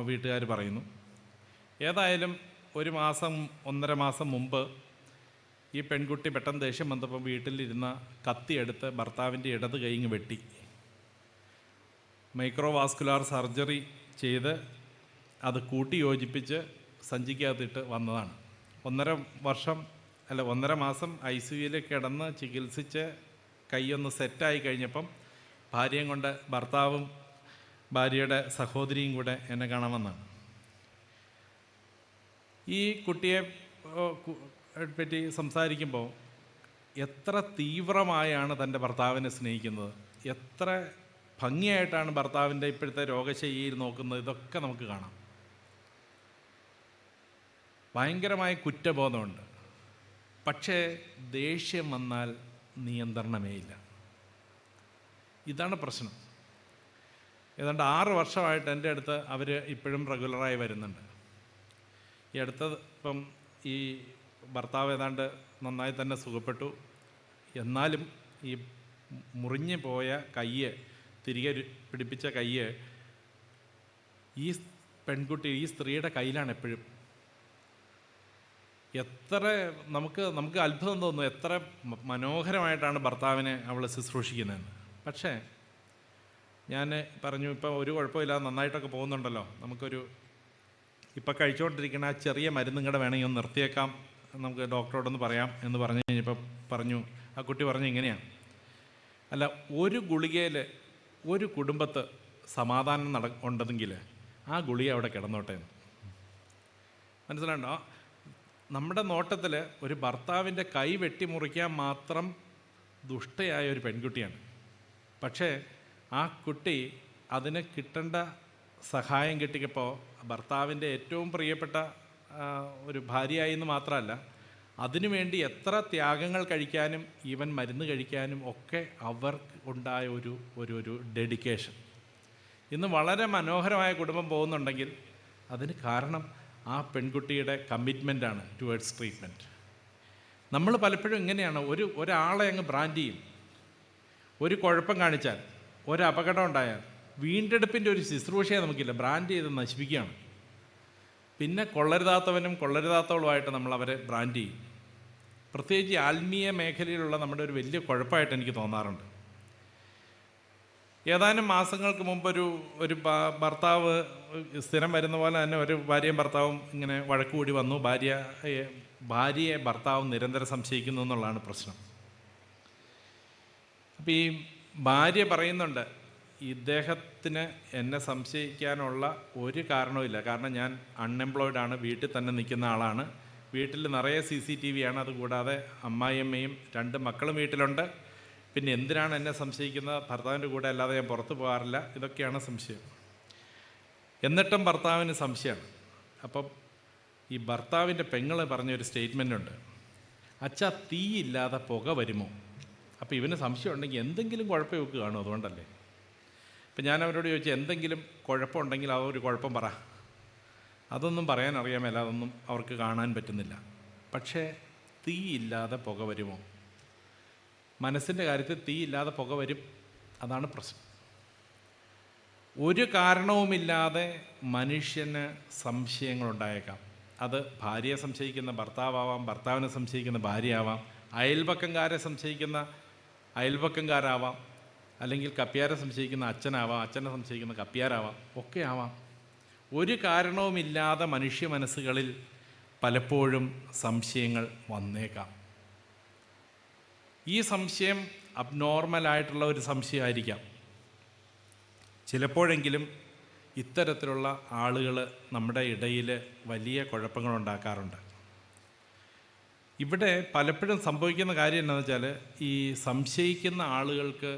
വീട്ടുകാർ പറയുന്നു. ഏതായാലും 1 മാസം 1.5 മാസം മുമ്പ് ഈ പെൺകുട്ടി പെട്ടെന്ന് ദേഷ്യം വന്നപ്പോൾ വീട്ടിലിരുന്ന കത്തിയെടുത്ത് ഭർത്താവിൻ്റെ ഇടത് കൈ വെട്ടി മൈക്രോവാസ്കുലാർ സർജറി ചെയ്ത് അത് കൂട്ടി യോജിപ്പിച്ച് സഞ്ചിക്കകത്തിട്ട് വന്നതാണ്. 1.5 മാസം ICUയിൽ കിടന്ന് ചികിത്സിച്ച് കൈയൊന്ന് സെറ്റായി കഴിഞ്ഞപ്പം ഭാര്യയും കൊണ്ട് ഭർത്താവും ഭാര്യയുടെ സഹോദരിയും കൂടെ എന്നെ കാണാൻ വന്നതാണ്. ഈ കുട്ടിയെ പറ്റി സംസാരിക്കുമ്പോൾ എത്ര തീവ്രമായാണ് തൻ്റെ ഭർത്താവിനെ സ്നേഹിക്കുന്നത്, എത്ര ഭംഗിയായിട്ടാണ് ഭർത്താവിൻ്റെ ഇപ്പോഴത്തെ രോഗശൈലിയിൽ നോക്കുന്നത്, ഇതൊക്കെ നമുക്ക് കാണാം. ഭയങ്കരമായ കുറ്റബോധമുണ്ട്. പക്ഷേ ദേഷ്യം വന്നാൽ നിയന്ത്രണമേ ഇല്ല. ഇതാണ് പ്രശ്നം. ഏതാണ്ട് 6 വർഷമായിട്ട് എൻ്റെ അടുത്ത് അവർ ഇപ്പോഴും റെഗുലറായി വരുന്നുണ്ട്. ഈ അടുത്തത് ഇപ്പം ഈ ഭർത്താവ് ഏതാണ്ട് നന്നായി തന്നെ സുഖപ്പെട്ടു. എന്നാലും ഈ മുറിഞ്ഞു പോയ കയ്യ്, തിരികെ പിടിപ്പിച്ച കയ്യ് ഈ പെൺകുട്ടി, ഈ സ്ത്രീയുടെ കയ്യിലാണ് എപ്പോഴും. എത്ര നമുക്ക് അത്ഭുതം തോന്നുന്നു, എത്ര മനോഹരമായിട്ടാണ് ഭർത്താവിനെ അവൾ ശുശ്രൂഷിക്കുന്നതെന്ന്. പക്ഷേ ഞാൻ പറഞ്ഞു, ഇപ്പം ഒരു കുഴപ്പമില്ലാതെ നന്നായിട്ടൊക്കെ പോകുന്നുണ്ടല്ലോ, നമുക്കൊരു ഇപ്പം കഴിച്ചുകൊണ്ടിരിക്കുന്ന ആ ചെറിയ മരുന്ന് നിങ്ങളുടെ വേണമെങ്കിൽ ഒന്ന് നിർത്തിയേക്കാം, നമുക്ക് ഡോക്ടറോടൊന്ന് പറയാം എന്ന് പറഞ്ഞു കഴിഞ്ഞപ്പോൾ ആ കുട്ടി പറഞ്ഞു ഇങ്ങനെയാണ്, അല്ല, ഒരു ഗുളികയിൽ ഒരു കുടുംബത്ത് സമാധാനം ഉണ്ടെങ്കിൽ ആ ഗുളിക അവിടെ കിടന്നോട്ടെ എന്ന്. മനസ്സിലാണ്ടോ? നമ്മുടെ നോട്ടത്തിൽ ഒരു ഭർത്താവിൻ്റെ കൈ വെട്ടിമുറിക്കാൻ മാത്രം ദുഷ്ടയായ ഒരു പെൺകുട്ടിയാണ്. പക്ഷേ ആ കുട്ടി അതിന് കിട്ടേണ്ട സഹായം കിട്ടിയപ്പോൾ ഭർത്താവിൻ്റെ ഏറ്റവും പ്രിയപ്പെട്ട ഒരു ഭാര്യയായി എന്ന് മാത്രമല്ല, അതിനുവേണ്ടി എത്ര ത്യാഗങ്ങൾ കഴിക്കാനും ഈവൻ മരുന്ന് കഴിക്കാനും ഒക്കെ അവർക്ക് ഉണ്ടായ ഒരു ഡെഡിക്കേഷൻ. ഇന്ന് വളരെ മനോഹരമായ കുടുംബം പോകുന്നുണ്ടെങ്കിൽ അതിന് കാരണം ആ പെൺകുട്ടിയുടെ കമ്മിറ്റ്മെൻറ്റാണ് ടുവേർഡ്സ് ട്രീറ്റ്മെൻറ്റ്. നമ്മൾ പലപ്പോഴും ഇങ്ങനെയാണ്, ഒരാളെ അങ്ങ് ബ്രാൻഡ് ചെയ്യും. ഒരു കുഴപ്പം കാണിച്ചാൽ, ഒരു അപകടം ഉണ്ടായാൽ വീണ്ടെടുപ്പിൻ്റെ ഒരു ശുശ്രൂഷയെ നമുക്കില്ല, ബ്രാൻഡ് ചെയ്ത് നശിപ്പിക്കുകയാണ്. പിന്നെ കൊള്ളരുതാത്തവളുമായിട്ട് നമ്മൾ അവരെ ബ്രാൻഡ് ചെയ്യും. പ്രത്യേകിച്ച് ആത്മീയ മേഖലയിലുള്ള നമ്മുടെ ഒരു വലിയ കുഴപ്പമായിട്ട് എനിക്ക് തോന്നാറുണ്ട്. ഏതാനും മാസങ്ങൾക്ക് മുമ്പ് ഒരു ഭർത്താവ് സ്ഥിരം വരുന്ന പോലെ തന്നെ ഒരു ഭാര്യയും ഭർത്താവും ഇങ്ങനെ വഴക്ക് കൂടി വന്നു. ഭാര്യയെ ഭർത്താവ് നിരന്തരം സംശയിക്കുന്നു എന്നുള്ളതാണ് പ്രശ്നം. അപ്പോൾ ഈ ഭാര്യ പറയുന്നുണ്ട്, ഇദ്ദേഹത്തിന് എന്നെ സംശയിക്കാനുള്ള ഒരു കാരണവുമില്ല, കാരണം ഞാൻ അൺഎംപ്ലോയിഡാണ്, വീട്ടിൽ തന്നെ നിൽക്കുന്ന ആളാണ്, വീട്ടിൽ നിറയെ CCTV ആണ്, അതുകൂടാതെ അമ്മായിയമ്മയും 2 മക്കളും വീട്ടിലുണ്ട്, പിന്നെ എന്തിനാണ് എന്നെ സംശയിക്കുന്നത്, ഭർത്താവിൻ്റെ കൂടെ അല്ലാതെ ഞാൻ പുറത്ത് പോകാറില്ല, ഇതൊക്കെയാണ് സംശയം. എന്നിട്ടും ഭർത്താവിന് സംശയമാണ്. അപ്പം ഈ ഭർത്താവിൻ്റെ പെങ്ങൾ പറഞ്ഞൊരു സ്റ്റേറ്റ്മെൻ്റ് ഉണ്ട്, അച്ഛാ തീയില്ലാതെ പുക വരുമോ? അപ്പോൾ ഇവന് സംശയം ഉണ്ടെങ്കിൽ എന്തെങ്കിലും കുഴപ്പമൊക്കെ കാണും, അതുകൊണ്ടല്ലേ. ഇപ്പം ഞാൻ അവരോട് ചോദിച്ചു, എന്തെങ്കിലും കുഴപ്പമുണ്ടെങ്കിൽ അതൊരു കുഴപ്പം പറ. അതൊന്നും പറയാൻ അറിയാമല്ല, അതൊന്നും അവർക്ക് കാണാൻ പറ്റുന്നില്ല. പക്ഷേ തീയില്ലാതെ പുക വരുമോ? മനസ്സിൻ്റെ കാര്യത്തിൽ തീയില്ലാതെ പുക വരും, അതാണ് പ്രശ്നം. ഒരു കാരണവുമില്ലാതെ മനുഷ്യന് സംശയങ്ങളുണ്ടായേക്കാം. അത് ഭാര്യയെ സംശയിക്കുന്ന ഭർത്താവാം, ഭർത്താവിനെ സംശയിക്കുന്ന ഭാര്യയാവാം, അയൽപക്കംകാരെ സംശയിക്കുന്ന അയൽപക്കംകാരാവാം, അല്ലെങ്കിൽ കപ്പ്യാരെ സംശയിക്കുന്ന അച്ഛനാവാം, അച്ഛനെ സംശയിക്കുന്ന കപ്പ്യാരാവാം, ഒക്കെ ആവാം. ഒരു കാരണവുമില്ലാതെ മനുഷ്യ മനസ്സുകളിൽ പലപ്പോഴും സംശയങ്ങൾ വന്നേക്കാം. ഈ സംശയം അബ്നോർമലായിട്ടുള്ള ഒരു സംശയമായിരിക്കാം. ചിലപ്പോഴെങ്കിലും ഇത്തരത്തിലുള്ള ആളുകൾ നമ്മുടെ ഇടയിൽ വലിയ കുഴപ്പങ്ങളുണ്ടാക്കാറുണ്ട്. ഇവിടെ പലപ്പോഴും സംഭവിക്കുന്ന കാര്യം എന്താണെന്ന് വെച്ചാൽ, ഈ സംശയിക്കുന്ന ആളുകൾക്ക്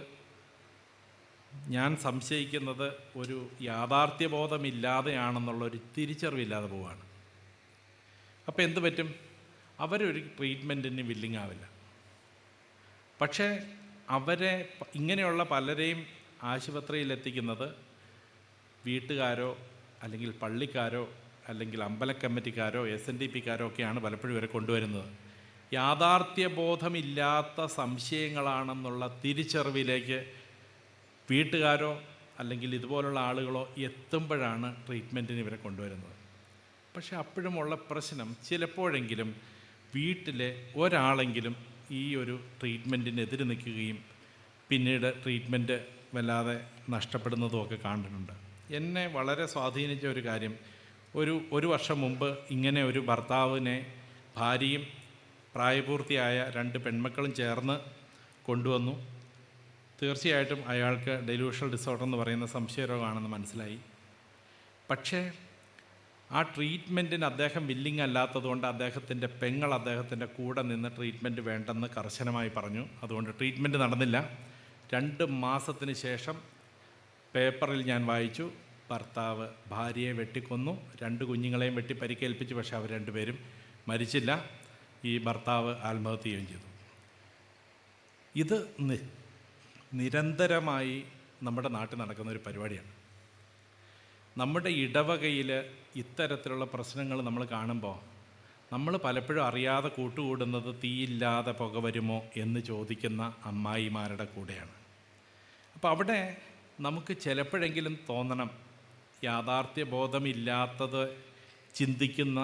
ഞാൻ സംശയിക്കുന്നത് ഒരു യാഥാർത്ഥ്യബോധമില്ലാതെയാണെന്നുള്ളൊരു തിരിച്ചറിവില്ലാതെ പോവുകയാണ്. അപ്പോൾ എന്ത് പറ്റും? അവരൊരു ട്രീറ്റ്മെൻറ്റിന് വില്ലിങ് ആവില്ല. പക്ഷേ അവരെ ഇങ്ങനെയുള്ള പലരെയും ആശുപത്രിയിലെത്തിക്കുന്നത് വീട്ടുകാരോ അല്ലെങ്കിൽ പള്ളിക്കാരോ അല്ലെങ്കിൽ അമ്പല കമ്മിറ്റിക്കാരോ SNDPക്കാരോ ഒക്കെയാണ് പലപ്പോഴും ഇവരെ കൊണ്ടുവരുന്നത്. യാഥാർത്ഥ്യബോധമില്ലാത്ത സംശയങ്ങളാണെന്നുള്ള തിരിച്ചറിവിലേക്ക് വീട്ടുകാരോ അല്ലെങ്കിൽ ഇതുപോലുള്ള ആളുകളോ എത്തുമ്പോഴാണ് ട്രീറ്റ്മെൻറ്റിന് ഇവരെ കൊണ്ടുവരുന്നത്. പക്ഷെ അപ്പോഴുമുള്ള പ്രശ്നം, ചിലപ്പോഴെങ്കിലും വീട്ടിലെ ഒരാളെങ്കിലും ഈ ഒരു ട്രീറ്റ്മെൻറ്റിനെതിരെ നിൽക്കുകയും പിന്നീട് ട്രീറ്റ്മെൻറ്റ് വല്ലാതെ നഷ്ടപ്പെടുന്നതുമൊക്കെ കണ്ടിട്ടുണ്ട്. എന്നെ വളരെ സ്വാധീനിച്ച ഒരു കാര്യം, ഒരു വർഷം മുമ്പ് ഇങ്ങനെ ഒരു ഭർത്താവിനെ ഭാര്യയും പ്രായപൂർത്തിയായ 2 പെൺമക്കളും ചേർന്ന് കൊണ്ടുവന്നു. തീർച്ചയായിട്ടും അയാൾക്ക് ഡെലൂഷണൽ ഡിസോർഡർ എന്ന് പറയുന്ന സംശയരോഗമാണെന്ന് മനസ്സിലായി. പക്ഷേ ആ ട്രീറ്റ്മെൻറ്റിന് അദ്ദേഹം വില്ലിങ് അല്ലാത്തതുകൊണ്ട് അദ്ദേഹത്തിൻ്റെ പെങ്ങൾ അദ്ദേഹത്തിൻ്റെ കൂടെ നിന്ന് ട്രീറ്റ്മെൻറ്റ് വേണ്ടെന്ന് കർശനമായി പറഞ്ഞു. അതുകൊണ്ട് ട്രീറ്റ്മെൻറ്റ് നടന്നില്ല. 2 മാസത്തിന് ശേഷം പേപ്പറിൽ ഞാൻ വായിച്ചു, ഭർത്താവ് ഭാര്യയെ വെട്ടിക്കൊന്നു, 2 കുഞ്ഞുങ്ങളെയും വെട്ടി പരിക്കേൽപ്പിച്ചു. പക്ഷേ അവർ 2 പേരും മരിച്ചില്ല. ഈ ഭർത്താവ് ആത്മഹത്യ ചെയ്യുകയും ചെയ്തു. ഇത് നിരന്തരമായി നമ്മുടെ നാട്ടിൽ നടക്കുന്ന ഒരു പരിപാടിയാണ്. നമ്മുടെ ഇടവകയിൽ ഇത്തരത്തിലുള്ള പ്രശ്നങ്ങൾ നമ്മൾ കാണുമ്പോൾ നമ്മൾ പലപ്പോഴും അറിയാതെ കൂട്ടുകൂടുന്നത് തീയില്ലാതെ പുക വരുമോ എന്ന് ചോദിക്കുന്ന അമ്മായിമാരുടെ കൂടെയാണ്. അപ്പോൾ അവിടെ നമുക്ക് ചിലപ്പോഴെങ്കിലും തോന്നണം, യാഥാർത്ഥ്യബോധമില്ലാത്തത് ചിന്തിക്കുന്ന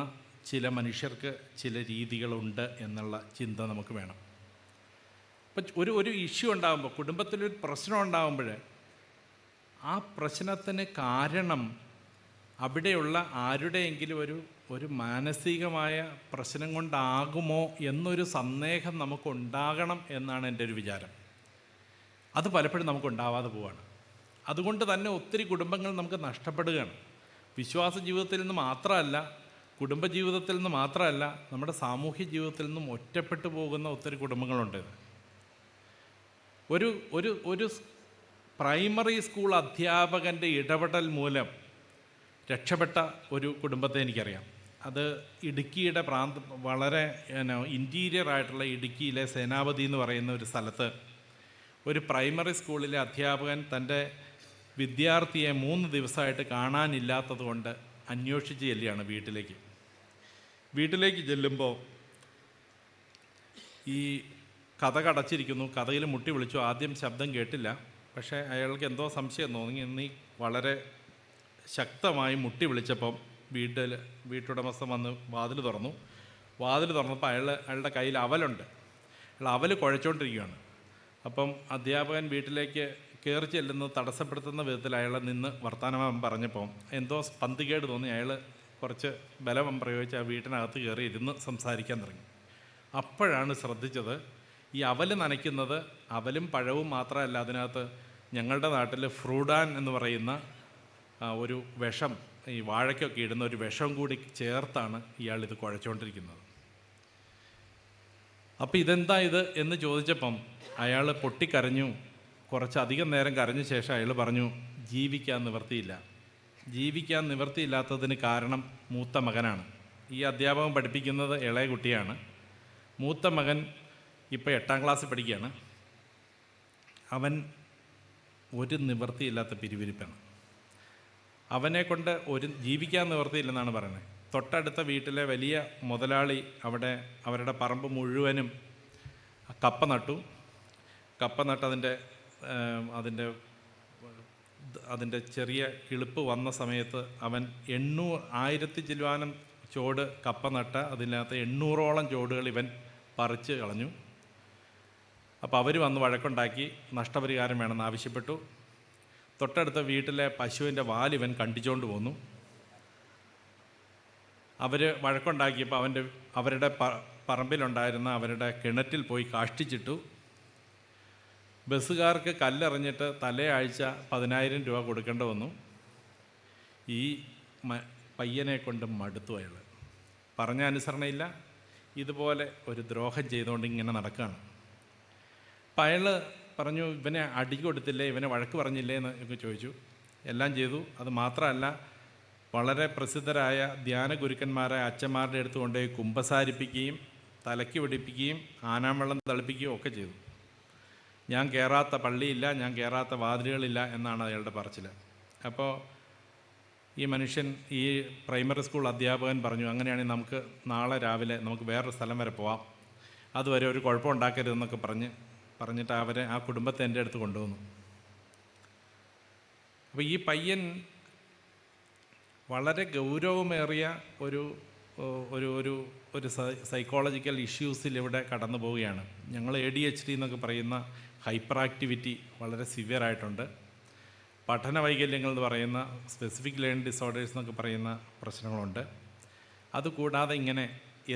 ചില മനുഷ്യർക്ക് ചില രീതികളുണ്ട് എന്നുള്ള ചിന്ത നമുക്ക് വേണം. അപ്പം ഒരു ഇഷ്യൂ ഉണ്ടാകുമ്പോൾ, കുടുംബത്തിലൊരു പ്രശ്നം ഉണ്ടാകുമ്പോൾ ആ പ്രശ്നത്തിന് കാരണം അവിടെയുള്ള ആരുടെയെങ്കിലും ഒരു മാനസികമായ പ്രശ്നം കൊണ്ടാകുമോ എന്നൊരു സന്ദേഹം നമുക്കുണ്ടാകണം എന്നാണ് എൻ്റെ ഒരു വിചാരം. അത് പലപ്പോഴും നമുക്കുണ്ടാവാതെ പോവുകയാണ്. അതുകൊണ്ട് തന്നെ ഒത്തിരി കുടുംബങ്ങൾ നമുക്ക് നഷ്ടപ്പെടുകയാണ്. വിശ്വാസ ജീവിതത്തിൽ നിന്ന് മാത്രമല്ല, കുടുംബജീവിതത്തിൽ നിന്ന് മാത്രമല്ല, നമ്മുടെ സാമൂഹ്യ ജീവിതത്തിൽ നിന്നും ഒറ്റപ്പെട്ടു പോകുന്ന ഒത്തിരി കുടുംബങ്ങളുണ്ട്. ഒരു പ്രൈമറി സ്കൂൾ അധ്യാപകൻ്റെ ഇടപെടൽ മൂലം രക്ഷപ്പെട്ട ഒരു കുടുംബത്തെ എനിക്കറിയാം. അത് ഇടുക്കിയുടെ വളരെ ഇൻറ്റീരിയർ ആയിട്ടുള്ള ഇടുക്കിയിലെ സേനാപതി എന്ന് പറയുന്ന ഒരു സ്ഥലത്ത് ഒരു പ്രൈമറി സ്കൂളിലെ അധ്യാപകൻ തൻ്റെ വിദ്യാർത്ഥിയെ 3 ദിവസമായിട്ട് കാണാനില്ലാത്തത് കൊണ്ട് അന്വേഷിച്ച് ചെല്ലുകയാണ് വീട്ടിലേക്ക് ചെല്ലുമ്പോൾ ഈ കതക് അടച്ചിരിക്കുന്നു. കതകിൽ മുട്ടി വിളിച്ചു. ആദ്യം ശബ്ദം കേട്ടില്ല. പക്ഷേ അയാൾക്ക് എന്തോ സംശയം തോന്നി. എന്നീ വളരെ ശക്തമായി മുട്ടി വിളിച്ചപ്പം വീട്ടുടമസ്ഥൻ വന്ന് വാതിൽ തുറന്നപ്പോൾ അയാളുടെ കയ്യിൽ അവലുണ്ട്. അവൽ കുഴച്ചുകൊണ്ടിരിക്കുകയാണ്. അപ്പം അധ്യാപകൻ വീട്ടിലേക്ക് കയറി ചെല്ലുന്നത് തടസ്സപ്പെടുത്തുന്ന വിധത്തിൽ അയാളെ നിന്ന് വർത്തമാനം പറഞ്ഞപ്പോൾ എന്തോ പന്തികേട് തോന്നി. അയാൾ കുറച്ച് ബലം പ്രയോഗിച്ച് ആ വീട്ടിനകത്ത് കയറി ഇരുന്ന് സംസാരിക്കാൻ തുടങ്ങി. അപ്പോഴാണ് ശ്രദ്ധിച്ചത്, ഈ അവൽ നനയ്ക്കുന്നത് അവലും പഴവും മാത്രമല്ല, അതിനകത്ത് ഞങ്ങളുടെ നാട്ടിൽ ഫ്രൂഡാൻ എന്ന് പറയുന്ന ഒരു വിഷം, ഈ വാഴയ്ക്കൊക്കെ ഇടുന്ന ഒരു വിഷം കൂടി ചേർത്താണ് ഇയാളിത് കുഴച്ചുകൊണ്ടിരിക്കുന്നത്. അപ്പോൾ ഇതെന്താ ഇത് എന്ന് ചോദിച്ചപ്പം അയാൾ പൊട്ടിക്കരഞ്ഞു. കുറച്ചധികം നേരം കരഞ്ഞ ശേഷം അയാൾ പറഞ്ഞു, ജീവിക്കാൻ നിവൃത്തിയില്ലാത്തതിന് കാരണം മൂത്ത മകനാണ്. ഈ അധ്യാപകൻ പഠിപ്പിക്കുന്നത് ഇളയ കുട്ടിയാണ്. മൂത്ത മകൻ ഇപ്പോൾ 8ാം ക്ലാസ്സിൽ പഠിക്കുകയാണ്. അവൻ ഒരു നിവൃത്തിയില്ലാത്ത പിരിവിരിപ്പാണ്. അവനെ കൊണ്ട് ജീവിക്കാൻ നിവൃത്തിയില്ലെന്നാണ് പറയുന്നത്. തൊട്ടടുത്ത വീട്ടിലെ വലിയ മുതലാളി അവരുടെ പറമ്പ് മുഴുവനും കപ്പ നട്ടു. അതിൻ്റെ ചെറിയ കിളിപ്പ് വന്ന സമയത്ത് അവൻ 1000 ചില്ലുവാനം ചോട് കപ്പ നട്ട് അതിനകത്ത് 800ഓളം ചോടുകൾ ഇവൻ പറിച്ച് കളഞ്ഞു. അപ്പോൾ അവർ വന്ന് വഴക്കുണ്ടാക്കി നഷ്ടപരിഹാരം വേണമെന്ന് ആവശ്യപ്പെട്ടു. തൊട്ടടുത്ത വീട്ടിലെ പശുവിൻ്റെ വാലിവൻ കണ്ടിച്ചുകൊണ്ട് പോന്നു. അവർ വഴക്കുണ്ടാക്കിയപ്പോൾ അവരുടെ പറമ്പിലുണ്ടായിരുന്ന അവരുടെ കിണറ്റിൽ പോയി കാഷ്ടിച്ചിട്ടു. ബസ്സുകാർക്ക് കല്ലെറിഞ്ഞിട്ട് തലയാഴ്ച 10,000 രൂപ കൊടുക്കേണ്ടി വന്നു. ഈ പയ്യനെ കൊണ്ട് മടുത്തു. അയാൾ പറഞ്ഞ അനുസരണയില്ല, ഇതുപോലെ ഒരു ദ്രോഹം ചെയ്തുകൊണ്ട് ഇങ്ങനെ നടക്കുകയാണ്. അപ്പം അയാൾ പറഞ്ഞു, ഇവനെ അടി കൊടുത്തില്ലേ, ഇവനെ വഴക്ക് പറഞ്ഞില്ലേ എന്നൊക്കെ ചോദിച്ചു. എല്ലാം ചെയ്തു. അത് മാത്രമല്ല, വളരെ പ്രസിദ്ധരായ ധ്യാന ഗുരുക്കന്മാരായ അച്ഛന്മാരുടെ അടുത്ത് കൊണ്ടുപോയി കുമ്പസാരിപ്പിക്കുകയും തലയ്ക്ക് പിടിപ്പിക്കുകയും ആനാവെള്ളം തളിപ്പിക്കുകയും ഒക്കെ ചെയ്തു. ഞാൻ കയറാത്ത പള്ളിയില്ല, ഞാൻ കയറാത്ത വാതിലുകളില്ല എന്നാണ് അയാളുടെ പറച്ചിൽ. അപ്പോൾ ഈ മനുഷ്യൻ, ഈ പ്രൈമറി സ്കൂൾ അധ്യാപകൻ പറഞ്ഞു, അങ്ങനെയാണെങ്കിൽ നമുക്ക് നാളെ രാവിലെ നമുക്ക് വേറൊരു സ്ഥലം വരെ പോവാം, അതുവരെ ഒരു കുഴപ്പം ഉണ്ടാക്കരുതെന്നൊക്കെ പറഞ്ഞിട്ട് അവരെ, ആ കുടുംബത്തെ എൻ്റെ അടുത്ത് കൊണ്ടുവന്നു. അപ്പോൾ ഈ പയ്യൻ വളരെ ഗൗരവമേറിയ ഒരു ഒരു ഒരു ഒരു സൈക്കോളജിക്കൽ ഇഷ്യൂസിൽ ഇവിടെ കടന്നു പോവുകയാണ്. ഞങ്ങൾ ADHD എന്നൊക്കെ പറയുന്ന ഹൈപ്പർ ആക്ടിവിറ്റി വളരെ സിവിയറായിട്ടുണ്ട്. പഠന വൈകല്യങ്ങൾ എന്ന് പറയുന്ന സ്പെസിഫിക് ലേണിംഗ് ഡിസോർഡേഴ്സ് എന്നൊക്കെ പറയുന്ന പ്രശ്നങ്ങളുണ്ട്. അതുകൂടാതെ ഇങ്ങനെ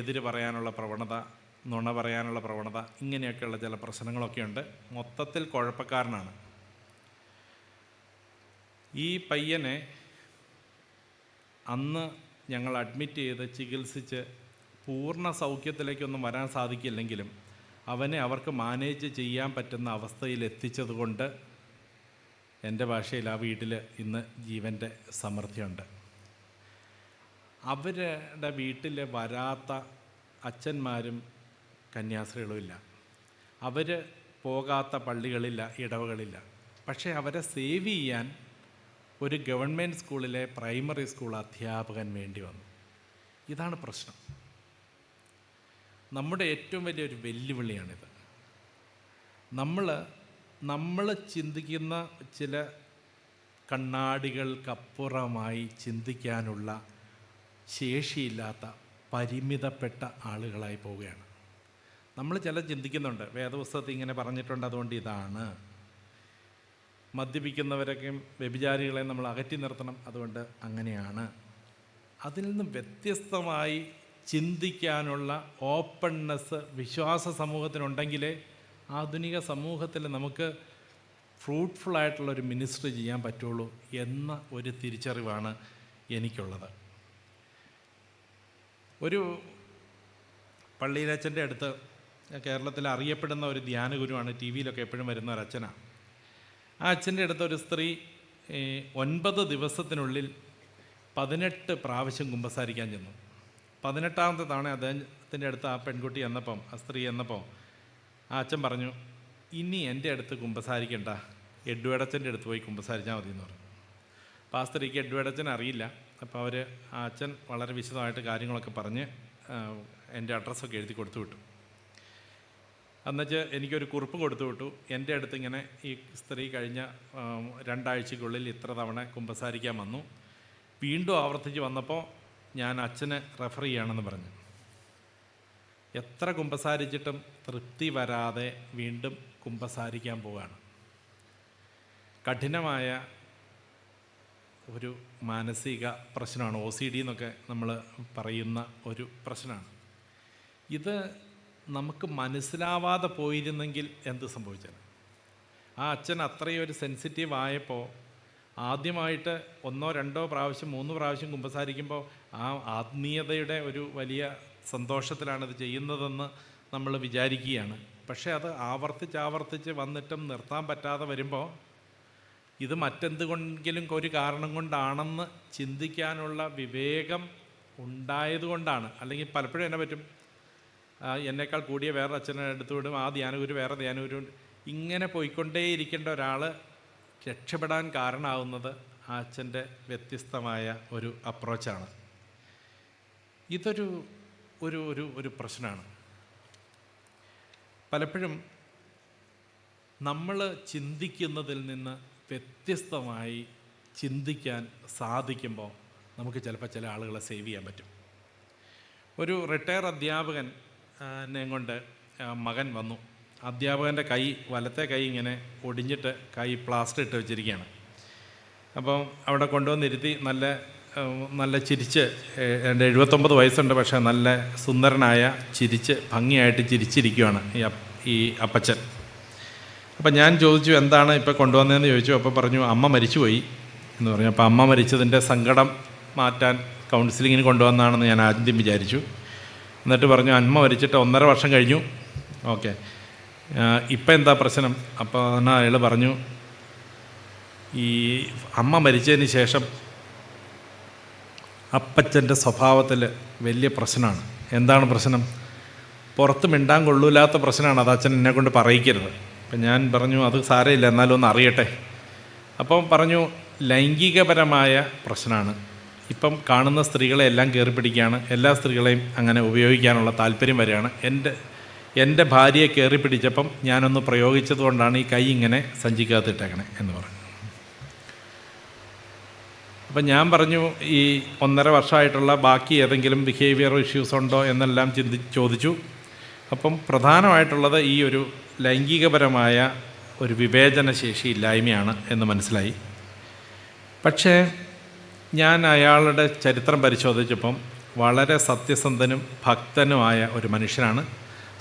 എതിര് പറയാനുള്ള പ്രവണത, നുണ പറയാനുള്ള പ്രവണത, ഇങ്ങനെയൊക്കെയുള്ള ചില പ്രശ്നങ്ങളൊക്കെയുണ്ട്. മൊത്തത്തിൽ കുഴപ്പക്കാരനാണ്. ഈ പയ്യനെ അന്ന് ഞങ്ങൾ അഡ്മിറ്റ് ചെയ്ത് ചികിത്സിച്ച് പൂർണ്ണ സൗഖ്യത്തിലേക്കൊന്നും വരാൻ സാധിക്കില്ലെങ്കിലും അവനെ അവർക്ക് മാനേജ് ചെയ്യാൻ പറ്റുന്ന അവസ്ഥയിൽ എത്തിച്ചതുകൊണ്ട് എൻ്റെ ഭാഷയിൽ ആ വീട്ടിൽ ഇന്ന് ജീവൻ്റെ സമൃദ്ധിയുണ്ട്. അവരുടെ വീട്ടിൽ വരാത്ത അച്ഛന്മാരും കന്യാസ്ത്രീകളുമില്ല, അവർ പോകാത്ത പള്ളികളില്ല, ഇടവകളില്ല. പക്ഷേ അവരെ സേവ് ചെയ്യാൻ ഒരു ഗവൺമെൻറ് സ്കൂളിലെ പ്രൈമറി സ്കൂൾ അധ്യാപകൻ വേണ്ടി വന്നു. ഇതാണ് പ്രശ്നം. നമ്മുടെ ഏറ്റവും വലിയൊരു വെല്ലുവിളിയാണിത്. നമ്മൾ ചിന്തിക്കുന്ന ചില കണ്ണാടികൾക്കപ്പുറമായി ചിന്തിക്കാനുള്ള ശേഷിയില്ലാത്ത പരിമിതപ്പെട്ട ആളുകളായി പോവുകയാണ്. നമ്മൾ ചിന്തിക്കുന്നുണ്ട്, വേദപുസ്തകത്തിൽ ഇങ്ങനെ പറഞ്ഞിട്ടുണ്ട്, അതുകൊണ്ട് ഇതാണ്. മദ്യപിക്കുന്നവരൊക്കെയും വ്യഭിചാരികളെ നമ്മൾ അകറ്റി നിർത്തണം, അതുകൊണ്ട് അങ്ങനെയാണ്. അതിൽ നിന്നും വ്യത്യസ്തമായി ചിന്തിക്കാനുള്ള ഓപ്പൺനെസ് വിശ്വാസ സമൂഹത്തിനുണ്ടെങ്കിലേ ആധുനിക സമൂഹത്തിൽ നമുക്ക് ഫ്രൂട്ട്ഫുള്ളായിട്ടുള്ളൊരു മിനിസ്ട്രി ചെയ്യാൻ പറ്റുള്ളൂ എന്ന ഒരു തിരിച്ചറിവാണ് എനിക്കുള്ളത്. ഒരു പള്ളിയിലച്ഛൻ്റെ അടുത്ത്, കേരളത്തിൽ അറിയപ്പെടുന്ന ഒരു ധ്യാനഗുരുവാണ്, TV യിലൊക്കെ എപ്പോഴും വരുന്ന ഒരു അച്ഛനാണ്. ആ അച്ഛൻ്റെ അടുത്ത് ഒരു സ്ത്രീ 9 ദിവസത്തിനുള്ളിൽ 18 പ്രാവശ്യം കുമ്പസാരിക്കാൻ ചെന്നു. 18ാമത്തെ തവണ അദ്ദേഹത്തിൻ്റെ അടുത്ത് ആ പെൺകുട്ടി എന്നപ്പം, ആ സ്ത്രീ എന്നപ്പോൾ ആ അച്ഛൻ പറഞ്ഞു, ഇനി എൻ്റെ അടുത്ത് കുമ്പസാരിക്കണ്ട, എഡ്വേർഡച്ചൻ്റെ അടുത്ത് പോയി കുമ്പസാരിച്ചാൽ മതി എന്ന് പറഞ്ഞു. അപ്പോൾ ആ സ്ത്രീക്ക് എഡ്വേർഡച്ചൻ അറിയില്ല. അപ്പോൾ ആ അച്ഛൻ വളരെ വിശദമായിട്ട് കാര്യങ്ങളൊക്കെ പറഞ്ഞ് എൻ്റെ അഡ്രസ്സൊക്കെ എഴുതി കൊടുത്തു വിട്ടു. എന്നുവെച്ച് എനിക്കൊരു കുറിപ്പ് കൊടുത്തു വിട്ടു, എൻ്റെ അടുത്ത് ഇങ്ങനെ ഈ സ്ത്രീ കഴിഞ്ഞ 2 ആഴ്ചയ്ക്കുള്ളിൽ ഇത്ര തവണ കുമ്പസാരിക്കാൻ വന്നു, വീണ്ടും ആവർത്തിച്ച് വന്നപ്പോൾ ഞാൻ അച്ഛനെ റെഫർ ചെയ്യണമെന്ന് പറഞ്ഞു. എത്ര കുമ്പസാരിച്ചിട്ടും തൃപ്തി വരാതെ വീണ്ടും കുമ്പസാരിക്കാൻ പോവുകയാണ്. കഠിനമായ ഒരു മാനസിക പ്രശ്നമാണ്, OCD എന്നൊക്കെ നമ്മൾ പറയുന്ന ഒരു പ്രശ്നമാണ്. ഇത് നമുക്ക് മനസ്സിലാവാതെ പോയിരുന്നെങ്കിൽ എന്ത് സംഭവിച്ചാൽ? ആ അച്ഛൻ അത്രയും ഒരു സെൻസിറ്റീവ് ആയപ്പോൾ ആദ്യമായിട്ട് 1, 2 പ്രാവശ്യം 3 പ്രാവശ്യം കുമ്പസാരിക്കുമ്പോൾ ആ ആത്മീയതയുടെ ഒരു വലിയ സന്തോഷത്തിലാണിത് ചെയ്യുന്നതെന്ന് നമ്മൾ വിചാരിക്കുകയാണ്. പക്ഷേ അത് ആവർത്തിച്ച് വന്നിട്ടും നിർത്താൻ പറ്റാതെ വരുമ്പോൾ ഇത് മറ്റെന്തുകൊണ്ടെങ്കിലും ഒരു കാരണം കൊണ്ടാണെന്ന് ചിന്തിക്കാനുള്ള വിവേകം ഉണ്ടായതുകൊണ്ടാണ്. അല്ലെങ്കിൽ പലപ്പോഴും എന്നെ പറ്റും, എന്നേക്കാൾ കൂടിയ വേറെ അച്ഛനെ എടുത്തു വിടും, ആ ധ്യാനഗുരു വേറെ ധ്യാനഗുരു, ഇങ്ങനെ പോയിക്കൊണ്ടേയിരിക്കേണ്ട ഒരാൾ രക്ഷപ്പെടാൻ കാരണമാവുന്നത് ആ അച്ഛൻ്റെ വ്യത്യസ്തമായ ഒരു അപ്രോച്ചാണ്. ഇതൊരു ഒരു ഒരു ഒരു പ്രശ്നമാണ്. പലപ്പോഴും നമ്മൾ ചിന്തിക്കുന്നതിൽ നിന്ന് വ്യത്യസ്തമായി ചിന്തിക്കാൻ സാധിക്കുമ്പോൾ നമുക്ക് ചിലപ്പോൾ ചില ആളുകളെ സേവ് ചെയ്യാൻ പറ്റും. ഒരു റിട്ടയർ അധ്യാപകനെ കൊണ്ട് മകൻ വന്നു. അധ്യാപകൻ്റെ വലത്തെ കൈ ഇങ്ങനെ ഒടിഞ്ഞിട്ട് കൈ പ്ലാസ്റ്റർ ഇട്ട് വെച്ചിരിക്കുകയാണ്. അപ്പം അവിടെ കൊണ്ടുവന്നിരുത്തി നല്ല ചിരിച്ച്, എൻ്റെ 79 വയസ്സുണ്ട്, പക്ഷേ നല്ല സുന്ദരനായ ചിരിച്ച് ഭംഗിയായിട്ട് ചിരിച്ചിരിക്കുകയാണ് ഈ അപ്പച്ചൻ. അപ്പം ഞാൻ ചോദിച്ചു, എന്താണ് ഇപ്പോൾ കൊണ്ടുവന്നതെന്ന് ചോദിച്ചു. അപ്പോൾ പറഞ്ഞു, അമ്മ മരിച്ചുപോയി എന്ന് പറഞ്ഞു. അപ്പോൾ അമ്മ മരിച്ചതിൻ്റെ സങ്കടം മാറ്റാൻ കൗൺസിലിങ്ങിന് കൊണ്ടുവന്നാണെന്ന് ഞാൻ ആദ്യം വിചാരിച്ചു. എന്നിട്ട് പറഞ്ഞു, അമ്മ മരിച്ചിട്ട് 1.5 വർഷം കഴിഞ്ഞു. ഓക്കെ, ഇപ്പം എന്താ പ്രശ്നം? അപ്പോൾ അയാൾ പറഞ്ഞു, ഈ അമ്മ മരിച്ചതിന് ശേഷം അപ്പച്ചൻ്റെ സ്വഭാവത്തിൽ വലിയ പ്രശ്നമാണ്. എന്താണ് പ്രശ്നം? പുറത്ത് മിണ്ടാൻ കൊള്ളൂലാത്ത പ്രശ്നമാണ്. അത് അച്ഛൻ എന്നെ കൊണ്ട് പറയിക്കരുത്. അപ്പം ഞാൻ പറഞ്ഞു, അത് സാരമില്ല, എന്നാലും ഒന്ന് അറിയട്ടെ. അപ്പം പറഞ്ഞു, ലൈംഗികപരമായ പ്രശ്നമാണ്, ഇപ്പം കാണുന്ന സ്ത്രീകളെ എല്ലാം കയറി പിടിക്കുകയാണ്, എല്ലാ സ്ത്രീകളെയും അങ്ങനെ ഉപയോഗിക്കാനുള്ള താല്പര്യം വരികയാണ്. എൻ്റെ ഭാര്യയെ കയറി പിടിച്ചപ്പം ഞാനൊന്ന് പ്രയോഗിച്ചതുകൊണ്ടാണ് ഈ കൈ ഇങ്ങനെ സഞ്ചിക്കകത്തിട്ടേക്കണേ എന്ന് പറഞ്ഞു. അപ്പം ഞാൻ പറഞ്ഞു, ഈ 1.5 വർഷമായിട്ടുള്ള ബാക്കി ഏതെങ്കിലും ബിഹേവിയർ ഇഷ്യൂസ് ഉണ്ടോ എന്നെല്ലാം ചോദിച്ചു. അപ്പം പ്രധാനമായിട്ടുള്ളത് ഈ ഒരു ലൈംഗികപരമായ ഒരു വിവേചനശേഷി ഇല്ലായ്മയാണ് എന്ന് മനസ്സിലായി. പക്ഷേ ഞാൻ അയാളുടെ ചരിത്രം പരിശോധിച്ചപ്പം വളരെ സത്യസന്ധനും ഭക്തനുമായ ഒരു മനുഷ്യനാണ്.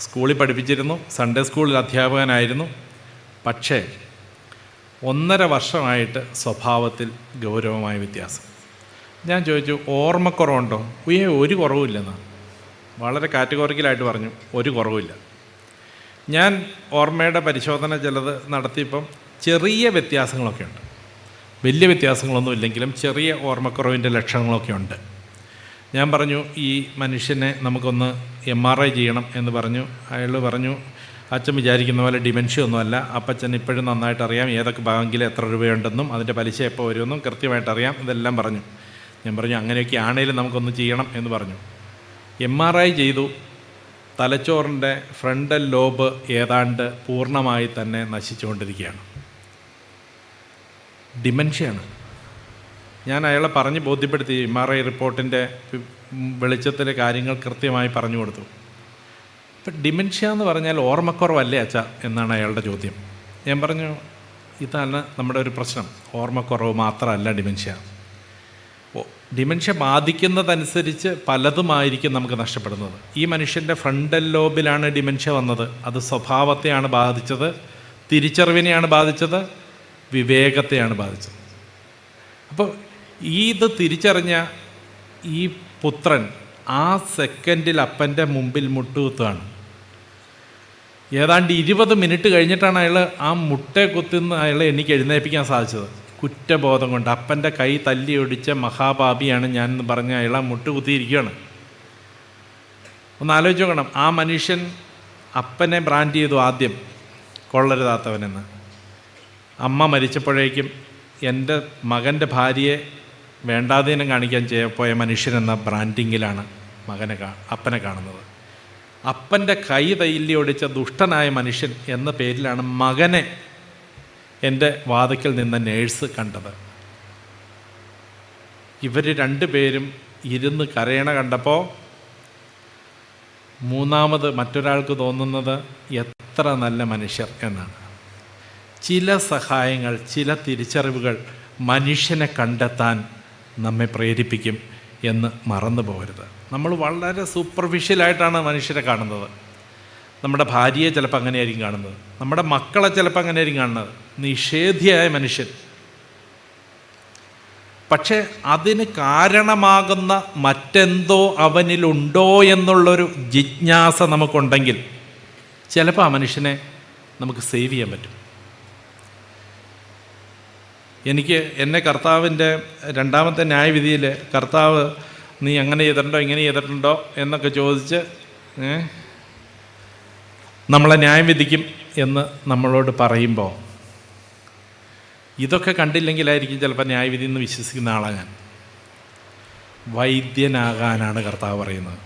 സ്കൂളിൽ പഠിപ്പിച്ചിരുന്നു, സൺഡേ സ്കൂളിൽ അധ്യാപകനായിരുന്നു. പക്ഷേ 1.5 വർഷമായിട്ട് സ്വഭാവത്തിൽ ഗൗരവമായ വ്യത്യാസം. ഞാൻ ചോദിച്ചു, ഓർമ്മക്കുറവുണ്ടോ? ഒരു കുറവുമില്ലെന്നാണ്. വളരെ കാറ്റഗോറിക്കലായിട്ട് പറഞ്ഞു, ഒരു കുറവില്ല. ഞാൻ ഓർമ്മയുടെ പരിശോധന ചിലത് നടത്തിയപ്പം ചെറിയ വ്യത്യാസങ്ങളൊക്കെ ഉണ്ട്. വലിയ വ്യത്യാസങ്ങളൊന്നും ഇല്ലെങ്കിലും ചെറിയ ഓർമ്മക്കുറവിൻ്റെ ലക്ഷണങ്ങളൊക്കെ ഉണ്ട്. ഞാൻ പറഞ്ഞു, ഈ മനുഷ്യനെ നമുക്കൊന്ന് MRI ചെയ്യണം എന്ന് പറഞ്ഞു. അയാൾ പറഞ്ഞു, അച്ഛൻ വിചാരിക്കുന്ന പോലെ ഡിമെൻഷ്യ ഒന്നുമല്ല, അപ്പച്ചൻ ഇപ്പോഴും നന്നായിട്ട് അറിയാം ഏതൊക്കെ ബാങ്കിൽ എത്ര രൂപയുണ്ടെന്നും അതിൻ്റെ പലിശ എപ്പോൾ വരുമെന്നും കൃത്യമായിട്ട് അറിയാം, ഇതെല്ലാം പറഞ്ഞു. ഞാൻ പറഞ്ഞു, അങ്ങനെയൊക്കെ ആണെങ്കിലും നമുക്കൊന്ന് ചെയ്യണം എന്ന് പറഞ്ഞു. MRI ചെയ്തു. തലച്ചോറിൻ്റെ ഫ്രണ്ടൽ ലോബ് ഏതാണ്ട് പൂർണ്ണമായി തന്നെ നശിച്ചുകൊണ്ടിരിക്കുകയാണ്. ഡിമെൻഷ്യയാണ്. ഞാൻ അയാളെ പറഞ്ഞ് ബോധ്യപ്പെടുത്തി. MRI റിപ്പോർട്ടിൻ്റെ വെളിച്ചത്തിൽ കാര്യങ്ങൾ കൃത്യമായി പറഞ്ഞു കൊടുത്തു. ഇപ്പം ഡിമെൻഷ്യ എന്ന് പറഞ്ഞാൽ ഓർമ്മക്കുറവല്ലേ അച്ഛാ എന്നാണ് അയാളുടെ ചോദ്യം. ഞാൻ പറഞ്ഞു, ഇതാണ് നമ്മുടെ ഒരു പ്രശ്നം. ഓർമ്മക്കുറവ് മാത്രമല്ല ഡിമെൻഷ്യ. ഡിമെൻഷ്യ ബാധിക്കുന്നതനുസരിച്ച് പലതുമായിരിക്കും നമുക്ക് നഷ്ടപ്പെടുന്നത്. ഈ മനുഷ്യൻ്റെ ഫ്രണ്ടൽ ലോബിലാണ് ഡിമെൻഷ്യ വന്നത്. അത് സ്വഭാവത്തെയാണ് ബാധിച്ചത്, തിരിച്ചറിവിനെയാണ് ബാധിച്ചത്, വിവേകത്തെയാണ് ബാധിച്ചത്. അപ്പോൾ ഇത് തിരിച്ചറിഞ്ഞ ഈ പുത്രൻ ആ സെക്കൻഡിൽ അപ്പൻ്റെ മുമ്പിൽ മുട്ടുകുത്തുകയാണ്. ഏതാണ്ട് 20 മിനിറ്റ് കഴിഞ്ഞിട്ടാണ് അയാൾ ആ മുട്ടെ കുത്തുന്ന അയാളെ എനിക്ക് എഴുന്നേൽപ്പിക്കാൻ സാധിച്ചത്. കുറ്റബോധം കൊണ്ട് അപ്പൻ്റെ കൈ തല്ലി ഒടിച്ച മഹാപാപിയാണ് ഞാൻ എന്ന് പറഞ്ഞ് അയാൾ ആ മുട്ടുകുത്തിയിരിക്കുകയാണ്. ഒന്ന് ആലോചിച്ച് നോക്കണം. ആ മനുഷ്യൻ അപ്പനെ ബ്രാൻഡ് ചെയ്തു ആദ്യം കൊള്ളരുതാത്തവനെന്ന്. അമ്മ മരിച്ചപ്പോഴേക്കും എൻ്റെ മകൻ്റെ ഭാര്യയെ വേണ്ടാതീനം കാണിക്കാൻ പോയ മനുഷ്യനെന്ന ബ്രാൻഡിങ്ങിലാണ് അപ്പനെ കാണുന്നത്. അപ്പൻ്റെ കൈ തല്ലി ഒടിച്ച ദുഷ്ടനായ മനുഷ്യൻ എന്ന പേരിലാണ് മകനെ എൻ്റെ വാതിക്കൽ നിന്ന നേഴ്സ് കണ്ടത്. ഇവർ 2 പേരും ഇരുന്ന് കരയണ കണ്ടപ്പോൾ മൂന്നാമത് മറ്റൊരാൾക്ക് തോന്നുന്നത് എത്ര നല്ല മനുഷ്യർ എന്നാണ്. ചില സഹായങ്ങൾ, ചില തിരിച്ചറിവുകൾ മനുഷ്യനെ കണ്ടെത്താൻ നമ്മെ പ്രേരിപ്പിക്കും എന്ന് മറന്നു പോകരുത്. നമ്മൾ വളരെ സൂപ്പർഫിഷ്യലായിട്ടാണ് മനുഷ്യരെ കാണുന്നത്. നമ്മുടെ ഭാര്യയെ ചിലപ്പോൾ അങ്ങനെയായിരിക്കും കാണുന്നത്, നമ്മുടെ മക്കളെ ചിലപ്പോൾ അങ്ങനെയായിരിക്കും കാണുന്നത്, നിഷേധിയായ മനുഷ്യൻ. പക്ഷേ അതിന് കാരണമാകുന്ന മറ്റെന്തോ അവനിലുണ്ടോ എന്നുള്ളൊരു ജിജ്ഞാസ നമുക്കുണ്ടെങ്കിൽ ചിലപ്പോൾ ആ മനുഷ്യനെ നമുക്ക് സേവ് ചെയ്യാൻ പറ്റും. എന്നെ കർത്താവിൻ്റെ 2ാമത്തെ ന്യായവിധിയിൽ കർത്താവ് നീ അങ്ങനെ ചെയ്തിട്ടുണ്ടോ ഇങ്ങനെ ചെയ്തിട്ടുണ്ടോ എന്നൊക്കെ ചോദിച്ച് നമ്മളെ ന്യായം വിധിക്കും എന്ന് നമ്മളോട് പറയുമ്പോൾ ഇതൊക്കെ കണ്ടില്ലെങ്കിലായിരിക്കും ചിലപ്പോൾ ന്യായവിധി എന്ന് വിശ്വസിക്കുന്ന ആളാണ് ഞാൻ. വൈദ്യനാകാനാണ് കർത്താവ് പറയുന്നത്.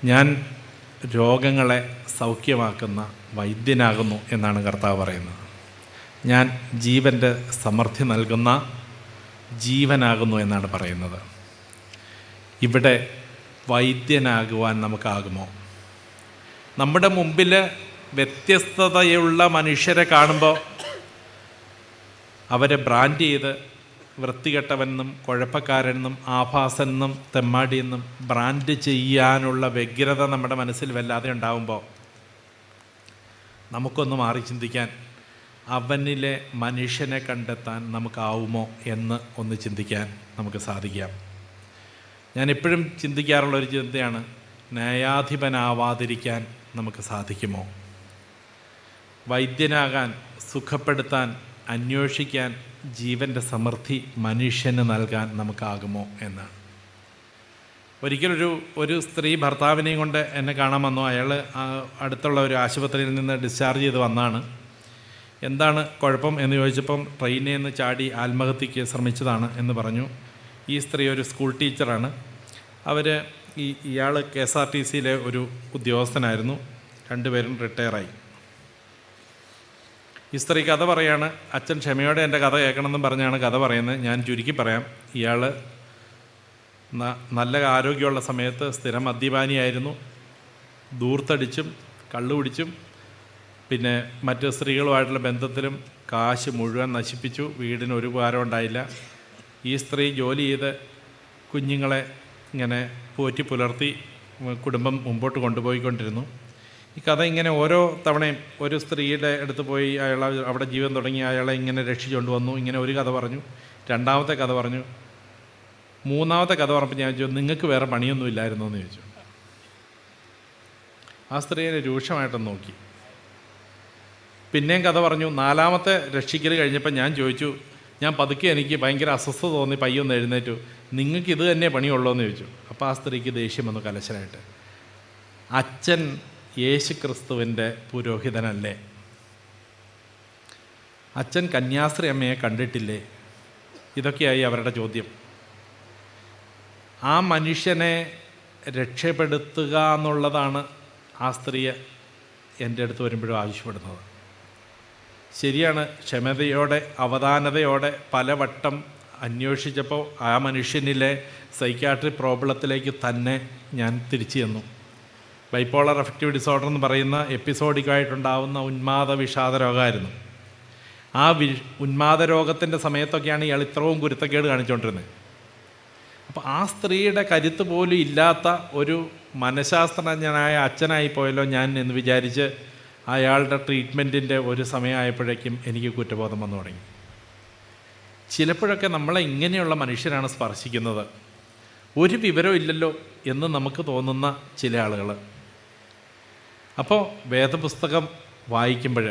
ഞാൻ രോഗങ്ങളെ സൗഖ്യമാക്കുന്ന വൈദ്യനാകുന്നു എന്നാണ് കർത്താവ് പറയുന്നത്. ഞാൻ ജീവൻ്റെ സമൃദ്ധി നൽകുന്ന ജീവനാകുന്നു എന്നാണ് പറയുന്നത്. ഇവിടെ വൈദ്യനാകുവാൻ നമുക്കാകുമോ? നമ്മുടെ മുമ്പിൽ വ്യത്യസ്തതയുള്ള മനുഷ്യരെ കാണുമ്പോൾ അവരെ ബ്രാൻഡ് ചെയ്ത് വൃത്തികെട്ടവനെന്നും കുഴപ്പക്കാരെന്നും ആഭാസനെന്നും തെമ്മാടിയെന്നും ബ്രാൻഡ് ചെയ്യാനുള്ള വ്യഗ്രത നമ്മുടെ മനസ്സിൽ വല്ലാതെ ഉണ്ടാകുമ്പോൾ നമുക്കൊന്ന് മാറി ചിന്തിക്കാൻ, അവനിലെ മനുഷ്യനെ കണ്ടെത്താൻ നമുക്കാവുമോ എന്ന് ഒന്ന് ചിന്തിക്കാൻ നമുക്ക് സാധിക്കാം. ഞാനെപ്പോഴും ചിന്തിക്കാറുള്ളൊരു ചിന്തയാണ്, ന്യായാധിപനാവാതിരിക്കാൻ നമുക്ക് സാധിക്കുമോ? വൈദ്യനാകാൻ, സുഖപ്പെടുത്താൻ, അന്വേഷിക്കാൻ, ജീവൻ്റെ സമൃദ്ധി മനുഷ്യന് നൽകാൻ നമുക്കാകുമോ എന്നാണ്. ഒരിക്കലൊരു സ്ത്രീ ഭർത്താവിനെയും കൊണ്ട് എന്നെ കാണാൻ വന്നു. അയാൾ അടുത്തുള്ള ഒരു ആശുപത്രിയിൽ നിന്ന് ഡിസ്ചാർജ് ചെയ്ത് വന്നാണ്. എന്താണ് കുഴപ്പം എന്ന് ചോദിച്ചപ്പം ട്രെയിനിൽ നിന്ന് ചാടി ആത്മഹത്യയ്ക്ക് ശ്രമിച്ചതാണ് എന്ന് പറഞ്ഞു. ഈ സ്ത്രീ ഒരു സ്കൂൾ ടീച്ചറാണ്. ഇയാൾ KSRTCയിലെ ഒരു ഉദ്യോഗസ്ഥനായിരുന്നു. രണ്ടുപേരും റിട്ടയറായി. ഈ സ്ത്രീ കഥ പറയാണ്. അച്ഛൻ ക്ഷമയോടെ എൻ്റെ കഥ കേൾക്കണമെന്നും പറഞ്ഞാണ് കഥ പറയുന്നത്. ഞാൻ ചുരുക്കി പറയാം. ഇയാൾ നല്ല ആരോഗ്യമുള്ള സമയത്ത് സ്ഥിരം മദ്യപാനിയായിരുന്നു. ധൂർത്തടിച്ചും കള്ളു കുടിച്ചും പിന്നെ മറ്റ് സ്ത്രീകളുമായിട്ടുള്ള ബന്ധത്തിലും കാശ് മുഴുവൻ നശിപ്പിച്ചു. വീടിന് ഒരു ഉപകാരം ഉണ്ടായില്ല. ഈ സ്ത്രീ ജോലി ചെയ്ത് കുഞ്ഞുങ്ങളെ ഇങ്ങനെ പോറ്റി പുലർത്തി കുടുംബം മുമ്പോട്ട് കൊണ്ടുപോയിക്കൊണ്ടിരുന്നു. ഈ കഥ ഇങ്ങനെ ഓരോ തവണയും ഒരു സ്ത്രീയുടെ അടുത്ത് പോയി അവിടെ ജീവൻ തുടങ്ങി അയാളെ ഇങ്ങനെ രക്ഷിച്ചുകൊണ്ട് വന്നു. ഇങ്ങനെ ഒരു കഥ പറഞ്ഞു, രണ്ടാമത്തെ കഥ പറഞ്ഞു, മൂന്നാമത്തെ കഥ പറഞ്ഞപ്പോൾ ഞാൻ ചോദിച്ചു, നിങ്ങൾക്ക് വേറെ പണിയൊന്നും ഇല്ലായിരുന്നോ എന്ന് ചോദിച്ചു. ആ സ്ത്രീയെ രൂക്ഷമായിട്ടൊന്ന് നോക്കി. പിന്നെയും കഥ പറഞ്ഞു. നാലാമത്തെ രക്ഷിക്കൽ കഴിഞ്ഞപ്പോൾ ഞാൻ ചോദിച്ചു, ഞാൻ പതുക്കെ എനിക്ക് ഭയങ്കര അസ്വസ്ഥത തോന്നി, പയ്യൊന്ന് എഴുന്നേറ്റു, നിങ്ങൾക്ക് ഇത് തന്നെ പണിയുള്ളൂ എന്ന് ചോദിച്ചു. അപ്പോൾ ആ സ്ത്രീക്ക് ദേഷ്യം വന്നു കലശലായിട്ട്. അച്ഛൻ യേശു ക്രിസ്തുവിൻ്റെ പുരോഹിതനല്ലേ? അച്ഛൻ കന്യാസ്ത്രീ അമ്മയെ കണ്ടിട്ടില്ലേ? ഇതൊക്കെയായി അവരുടെ ചോദ്യം. ആ മനുഷ്യനെ രക്ഷപ്പെടുത്തുക എന്നുള്ളതാണ് ആ സ്ത്രീയെ എൻ്റെ അടുത്ത് വരുമ്പോഴും ആവശ്യപ്പെടുന്നത്. ശരിയാണ്, ക്ഷമതയോടെ അവധാനതയോടെ പലവട്ടം അന്വേഷിച്ചപ്പോൾ ആ മനുഷ്യനിലെ സൈക്യാട്രി പ്രോബ്ലത്തിലേക്ക് തന്നെ ഞാൻ തിരിച്ചു ചെന്നു. ബൈപ്പോളർ അഫക്റ്റീവ് ഡിസോർഡർ എന്ന് പറയുന്ന എപ്പിസോഡിക്കായിട്ടുണ്ടാവുന്ന ഉന്മാദ വിഷാദ രോഗമായിരുന്നു. ആ ഉന്മാദ രോഗത്തിൻ്റെ സമയത്തൊക്കെയാണ് ഇയാൾ ഇത്രയും കുരുത്തക്കേട് കാണിച്ചുകൊണ്ടിരുന്നത്. അപ്പോൾ ആ സ്ത്രീയുടെ കരുത്ത് പോലും ഇല്ലാത്ത ഒരു മനഃശാസ്ത്രജ്ഞനായ അച്ഛനായി പോയല്ലോ ഞാൻ എന്ന് വിചാരിച്ച് അയാളുടെ ട്രീറ്റ്മെൻറ്റിൻ്റെ ഒരു സമയമായപ്പോഴേക്കും എനിക്ക് കുറ്റബോധം വന്നു തുടങ്ങി. ചിലപ്പോഴൊക്കെ നമ്മളെ ഇങ്ങനെയുള്ള മനുഷ്യരാണ് സ്പർശിക്കുന്നത്. ഒരു വിവരവും ഇല്ലല്ലോ എന്ന് നമുക്ക് തോന്നുന്ന ചില ആളുകൾ. അപ്പോൾ വേദപുസ്തകം വായിക്കുമ്പോൾ,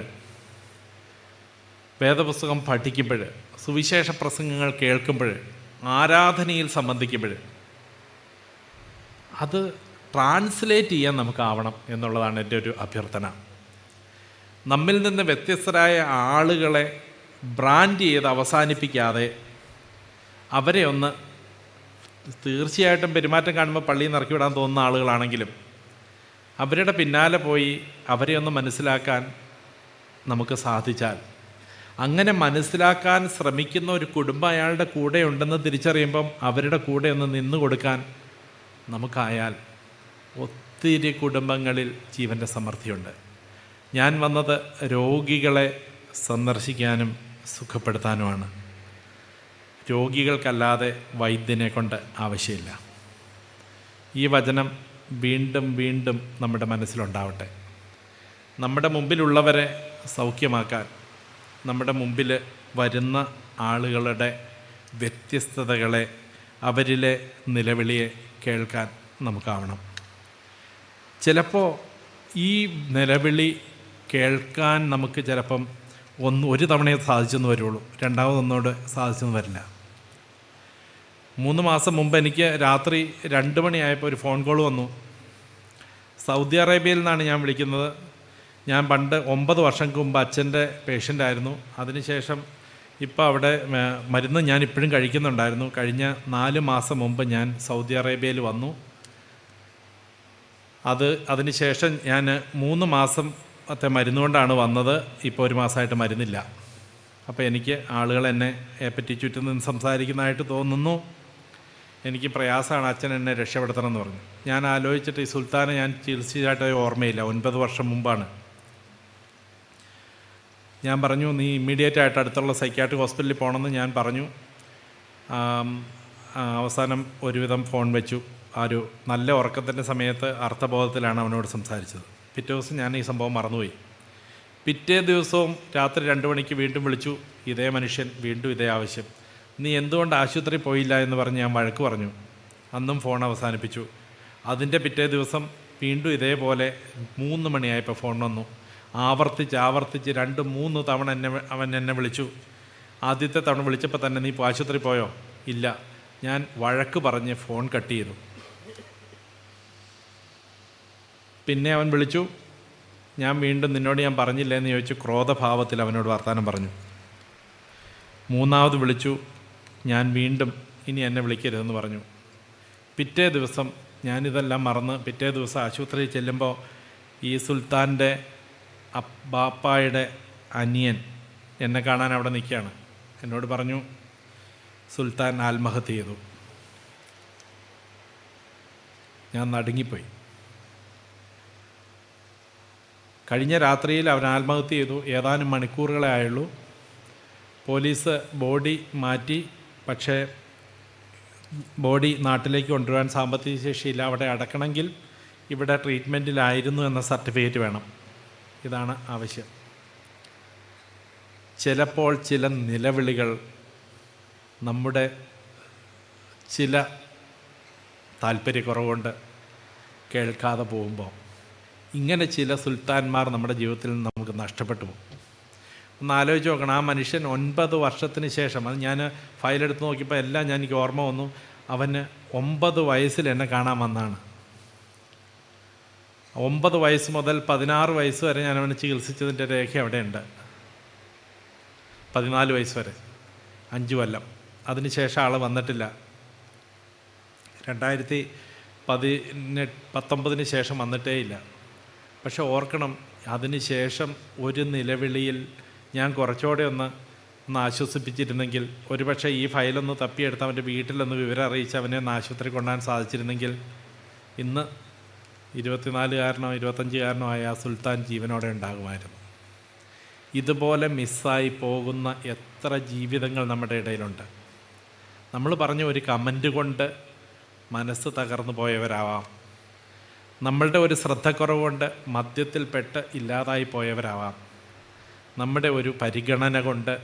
വേദപുസ്തകം പഠിക്കുമ്പോൾ, സുവിശേഷ പ്രസംഗങ്ങൾ കേൾക്കുമ്പോൾ, ആരാധനയിൽ സംബന്ധിക്കുമ്പോൾ അത് ട്രാൻസ്ലേറ്റ് ചെയ്യാൻ നമുക്കാവണം എന്നുള്ളതാണ് എൻ്റെ ഒരു അഭ്യർത്ഥന. നമ്മിൽ നിന്ന് വ്യത്യസ്തരായ ആളുകളെ ബ്രാൻഡ് ചെയ്ത് അവസാനിപ്പിക്കാതെ അവരെ ഒന്ന്, തീർച്ചയായിട്ടും പെരുമാറ്റം കാണുമ്പോൾ പള്ളിയിൽ നിന്ന് ഇറക്കി വിടാൻ തോന്നുന്ന ആളുകളാണെങ്കിലും അവരുടെ പിന്നാലെ പോയി അവരെ ഒന്ന് മനസ്സിലാക്കാൻ നമുക്ക് സാധിച്ചാൽ, അങ്ങനെ മനസ്സിലാക്കാൻ ശ്രമിക്കുന്ന ഒരു കുടുംബം അയാളുടെ കൂടെ ഉണ്ടെന്ന് തിരിച്ചറിയുമ്പം അവരുടെ കൂടെ ഒന്ന് നിന്നു കൊടുക്കാൻ നമുക്കായാൽ ഒത്തിരി കുടുംബങ്ങളിൽ ജീവൻ്റെ സമൃദ്ധിയുണ്ട്. ഞാൻ വന്നത് രോഗികളെ സന്ദർശിക്കാനും സുഖപ്പെടുത്താനുമാണ്. രോഗികൾക്കല്ലാതെ വൈദ്യനെ കൊണ്ട് ആവശ്യമില്ല. ഈ വചനം വീണ്ടും വീണ്ടും നമ്മുടെ മനസ്സിലുണ്ടാവട്ടെ. നമ്മുടെ മുമ്പിലുള്ളവരെ സൗഖ്യമാക്കാൻ, നമ്മുടെ മുമ്പിൽ വരുന്ന ആളുകളുടെ വ്യത്യസ്തതകളെ, അവരിലെ നിലവിളിയെ കേൾക്കാൻ നമുക്കാവണം. ചിലപ്പോൾ ഈ നിലവിളി കേൾക്കാൻ നമുക്ക് ചിലപ്പം ഒരു തവണയെ സാധിച്ചെന്ന് വരുള്ളൂ, രണ്ടാമതൊന്നോട് സാധിച്ചെന്ന് വരില്ല. 3 മാസം മുമ്പ് എനിക്ക് രാത്രി 2 മണിയായപ്പോൾ ഒരു ഫോൺ കോൾ വന്നു. സൗദി അറേബ്യയിൽ നിന്നാണ് ഞാൻ വിളിക്കുന്നത്. ഞാൻ പണ്ട് 9 വർഷങ്ങൾക്ക് മുമ്പ് അച്ഛൻ്റെ പേഷ്യൻ്റായിരുന്നു. അതിനുശേഷം ഇപ്പോൾ അവിടെ മരുന്ന് ഞാൻ ഇപ്പോഴും കഴിക്കുന്നുണ്ടായിരുന്നു. കഴിഞ്ഞ 4 മാസം മുമ്പ് ഞാൻ സൗദി അറേബ്യയിൽ വന്നു. അതിനുശേഷം ഞാൻ 3 മാസത്തെ മരുന്നുകൊണ്ടാണ് വന്നത്. ഇപ്പോൾ 1 മാസമായിട്ട് മരുന്നില്ല. അപ്പോൾ എനിക്ക് ആളുകൾ എന്നെ പറ്റി ചുറ്റും നിന്ന് സംസാരിക്കുന്നതായിട്ട് തോന്നുന്നു. എനിക്ക് പ്രയാസമാണ്, അച്ഛൻ എന്നെ രക്ഷപ്പെടുത്തണം എന്ന് പറഞ്ഞു. ഞാൻ ആലോചിച്ചിട്ട് ഈ സുൽത്താനെ ഞാൻ ചികിത്സിച്ചായിട്ട് ഓർമ്മയില്ല. 9 വർഷം മുമ്പാണ്. ഞാൻ പറഞ്ഞു, നീ ഇമ്മീഡിയറ്റ് ആയിട്ട് അടുത്തുള്ള സൈക്യാട്രിക് ഹോസ്പിറ്റലിൽ പോകണമെന്ന് ഞാൻ പറഞ്ഞു. അവസാനം ഒരുവിധം ഫോൺ വെച്ചു. ഒരു നല്ല ഉറക്കത്തിൻ്റെ സമയത്ത് അർത്ഥബോധത്തിലാണ് അവനോട് സംസാരിച്ചത്. പിറ്റേ ദിവസം ഞാൻ ഈ സംഭവം മറന്നുപോയി. പിറ്റേ ദിവസവും രാത്രി 2 മണിക്ക് വീണ്ടും വിളിച്ചു. ഇതേ മനുഷ്യൻ, വീണ്ടും ഇതേ ആവശ്യം. നീ എന്തുകൊണ്ട് ആശുപത്രി പോയില്ല എന്ന് പറഞ്ഞ് ഞാൻ വഴക്ക് പറഞ്ഞു. അന്നും ഫോൺ അവസാനിപ്പിച്ചു. അതിൻ്റെ പിറ്റേ ദിവസം വീണ്ടും ഇതേപോലെ 3 മണിയായപ്പോൾ ഫോൺ വന്നു. ആവർത്തിച്ച് 2-3 തവണ അവൻ എന്നെ വിളിച്ചു. ആദ്യത്തെ തവണ വിളിച്ചപ്പോൾ തന്നെ, നീ ആശുപത്രി പോയോ? ഇല്ല. ഞാൻ വഴക്ക് പറഞ്ഞ് ഫോൺ കട്ട് ചെയ്തു. പിന്നെ അവൻ വിളിച്ചു. ഞാൻ വീണ്ടും, നിന്നോട് ഞാൻ പറഞ്ഞില്ലേ എന്ന് ചോദിച്ചു. ക്രോധഭാവത്തിൽ അവനോട് വർത്തമാനം പറഞ്ഞു. 3ാമത് വിളിച്ചു. ഞാൻ വീണ്ടും ഇനി എന്നെ വിളിക്കരുതെന്ന് പറഞ്ഞു. പിറ്റേ ദിവസം ഞാനിതെല്ലാം മറന്ന് പിറ്റേ ദിവസം ആശുപത്രിയിൽ ചെല്ലുമ്പോൾ ഈ സുൽത്താൻ്റെ ബാപ്പായുടെ അനിയൻ എന്നെ കാണാൻ അവിടെ നിൽക്കുകയാണ്. എന്നോട് പറഞ്ഞു, സുൽത്താൻ ആത്മഹത്യ ചെയ്തു. ഞാൻ നടുങ്ങിപ്പോയി. കഴിഞ്ഞ രാത്രിയിൽ അവൻ ആത്മഹത്യ ചെയ്തു. ഏതാനും മണിക്കൂറുകളേ ആയുള്ളൂ. പോലീസ് ബോഡി മാറ്റി. പക്ഷേ ബോഡി നാട്ടിലേക്ക് കൊണ്ടുവരാൻ സാമ്പത്തിക ശേഷിയില്ല. അവിടെ അടക്കണമെങ്കിൽ ഇവിടെ ട്രീറ്റ്മെൻറ്റിലായിരുന്നു എന്ന സർട്ടിഫിക്കറ്റ് വേണം. ഇതാണ് ആവശ്യം. ചിലപ്പോൾ ചില നിലവിളികൾ നമ്മുടെ ചില താല്പര്യക്കുറവുകൊണ്ട് കേൾക്കാതെ പോകുമ്പോൾ ഇങ്ങനെ ചില സുൽത്താന്മാർ നമ്മുടെ ജീവിതത്തിൽ നിന്ന് നമുക്ക് നഷ്ടപ്പെട്ടു പോകും. ഒന്ന് ആലോചിച്ച് നോക്കണം. ആ മനുഷ്യൻ 9 വർഷത്തിന് ശേഷം, അത് ഞാൻ ഫയലെടുത്ത് നോക്കിയപ്പോൾ എല്ലാം എനിക്ക് ഓർമ്മ വന്നു. അവന് 9 വയസ്സിൽ എന്നെ കാണാൻ വന്നാണ്. 9 വയസ്സ് മുതൽ 16 വയസ്സ് വരെ ഞാൻ അവനെ ചികിത്സിച്ചതിൻ്റെ രേഖ അവിടെയുണ്ട്. 14 വയസ്സ് വരെ 5 കൊല്ലം. അതിനുശേഷം ആൾ വന്നിട്ടില്ല. 2019 ശേഷം വന്നിട്ടേ ഇല്ല. പക്ഷെ ഓർക്കണം, അതിന് ശേഷം ഒരു നിലവിളിയിൽ ഞാൻ കുറച്ചുകൂടെ ഒന്ന് ആശ്വസിപ്പിച്ചിരുന്നെങ്കിൽ, ഒരുപക്ഷെ ഈ ഫയലൊന്ന് തപ്പിയെടുത്ത് അവൻ്റെ വീട്ടിലൊന്ന് വിവരം അറിയിച്ച് അവനെ ഒന്ന് ആശുപത്രി കൊണ്ടുപോകാൻ സാധിച്ചിരുന്നെങ്കിൽ ഇന്ന് 24-കാരനോ 25-കാരനോ ആയ ആ സുൽത്താൻ ജീവനോടെ ഉണ്ടാകുമായിരുന്നു. ഇതുപോലെ മിസ്സായി പോകുന്ന എത്ര ജീവിതങ്ങൾ നമ്മുടെ ഇടയിലുണ്ട്. നമ്മൾ പറഞ്ഞ ഒരു കമൻ്റ് കൊണ്ട് മനസ്സ് തകർന്നു പോയവരാവാം. നമ്മളുടെ ഒരു ശ്രദ്ധക്കുറവ് കൊണ്ട് മദ്യത്തിൽപ്പെട്ട് ഇല്ലാതായി പോയവരാവാം. നമ്മുടെ ഒരു പരിഗണന കൊണ്ട്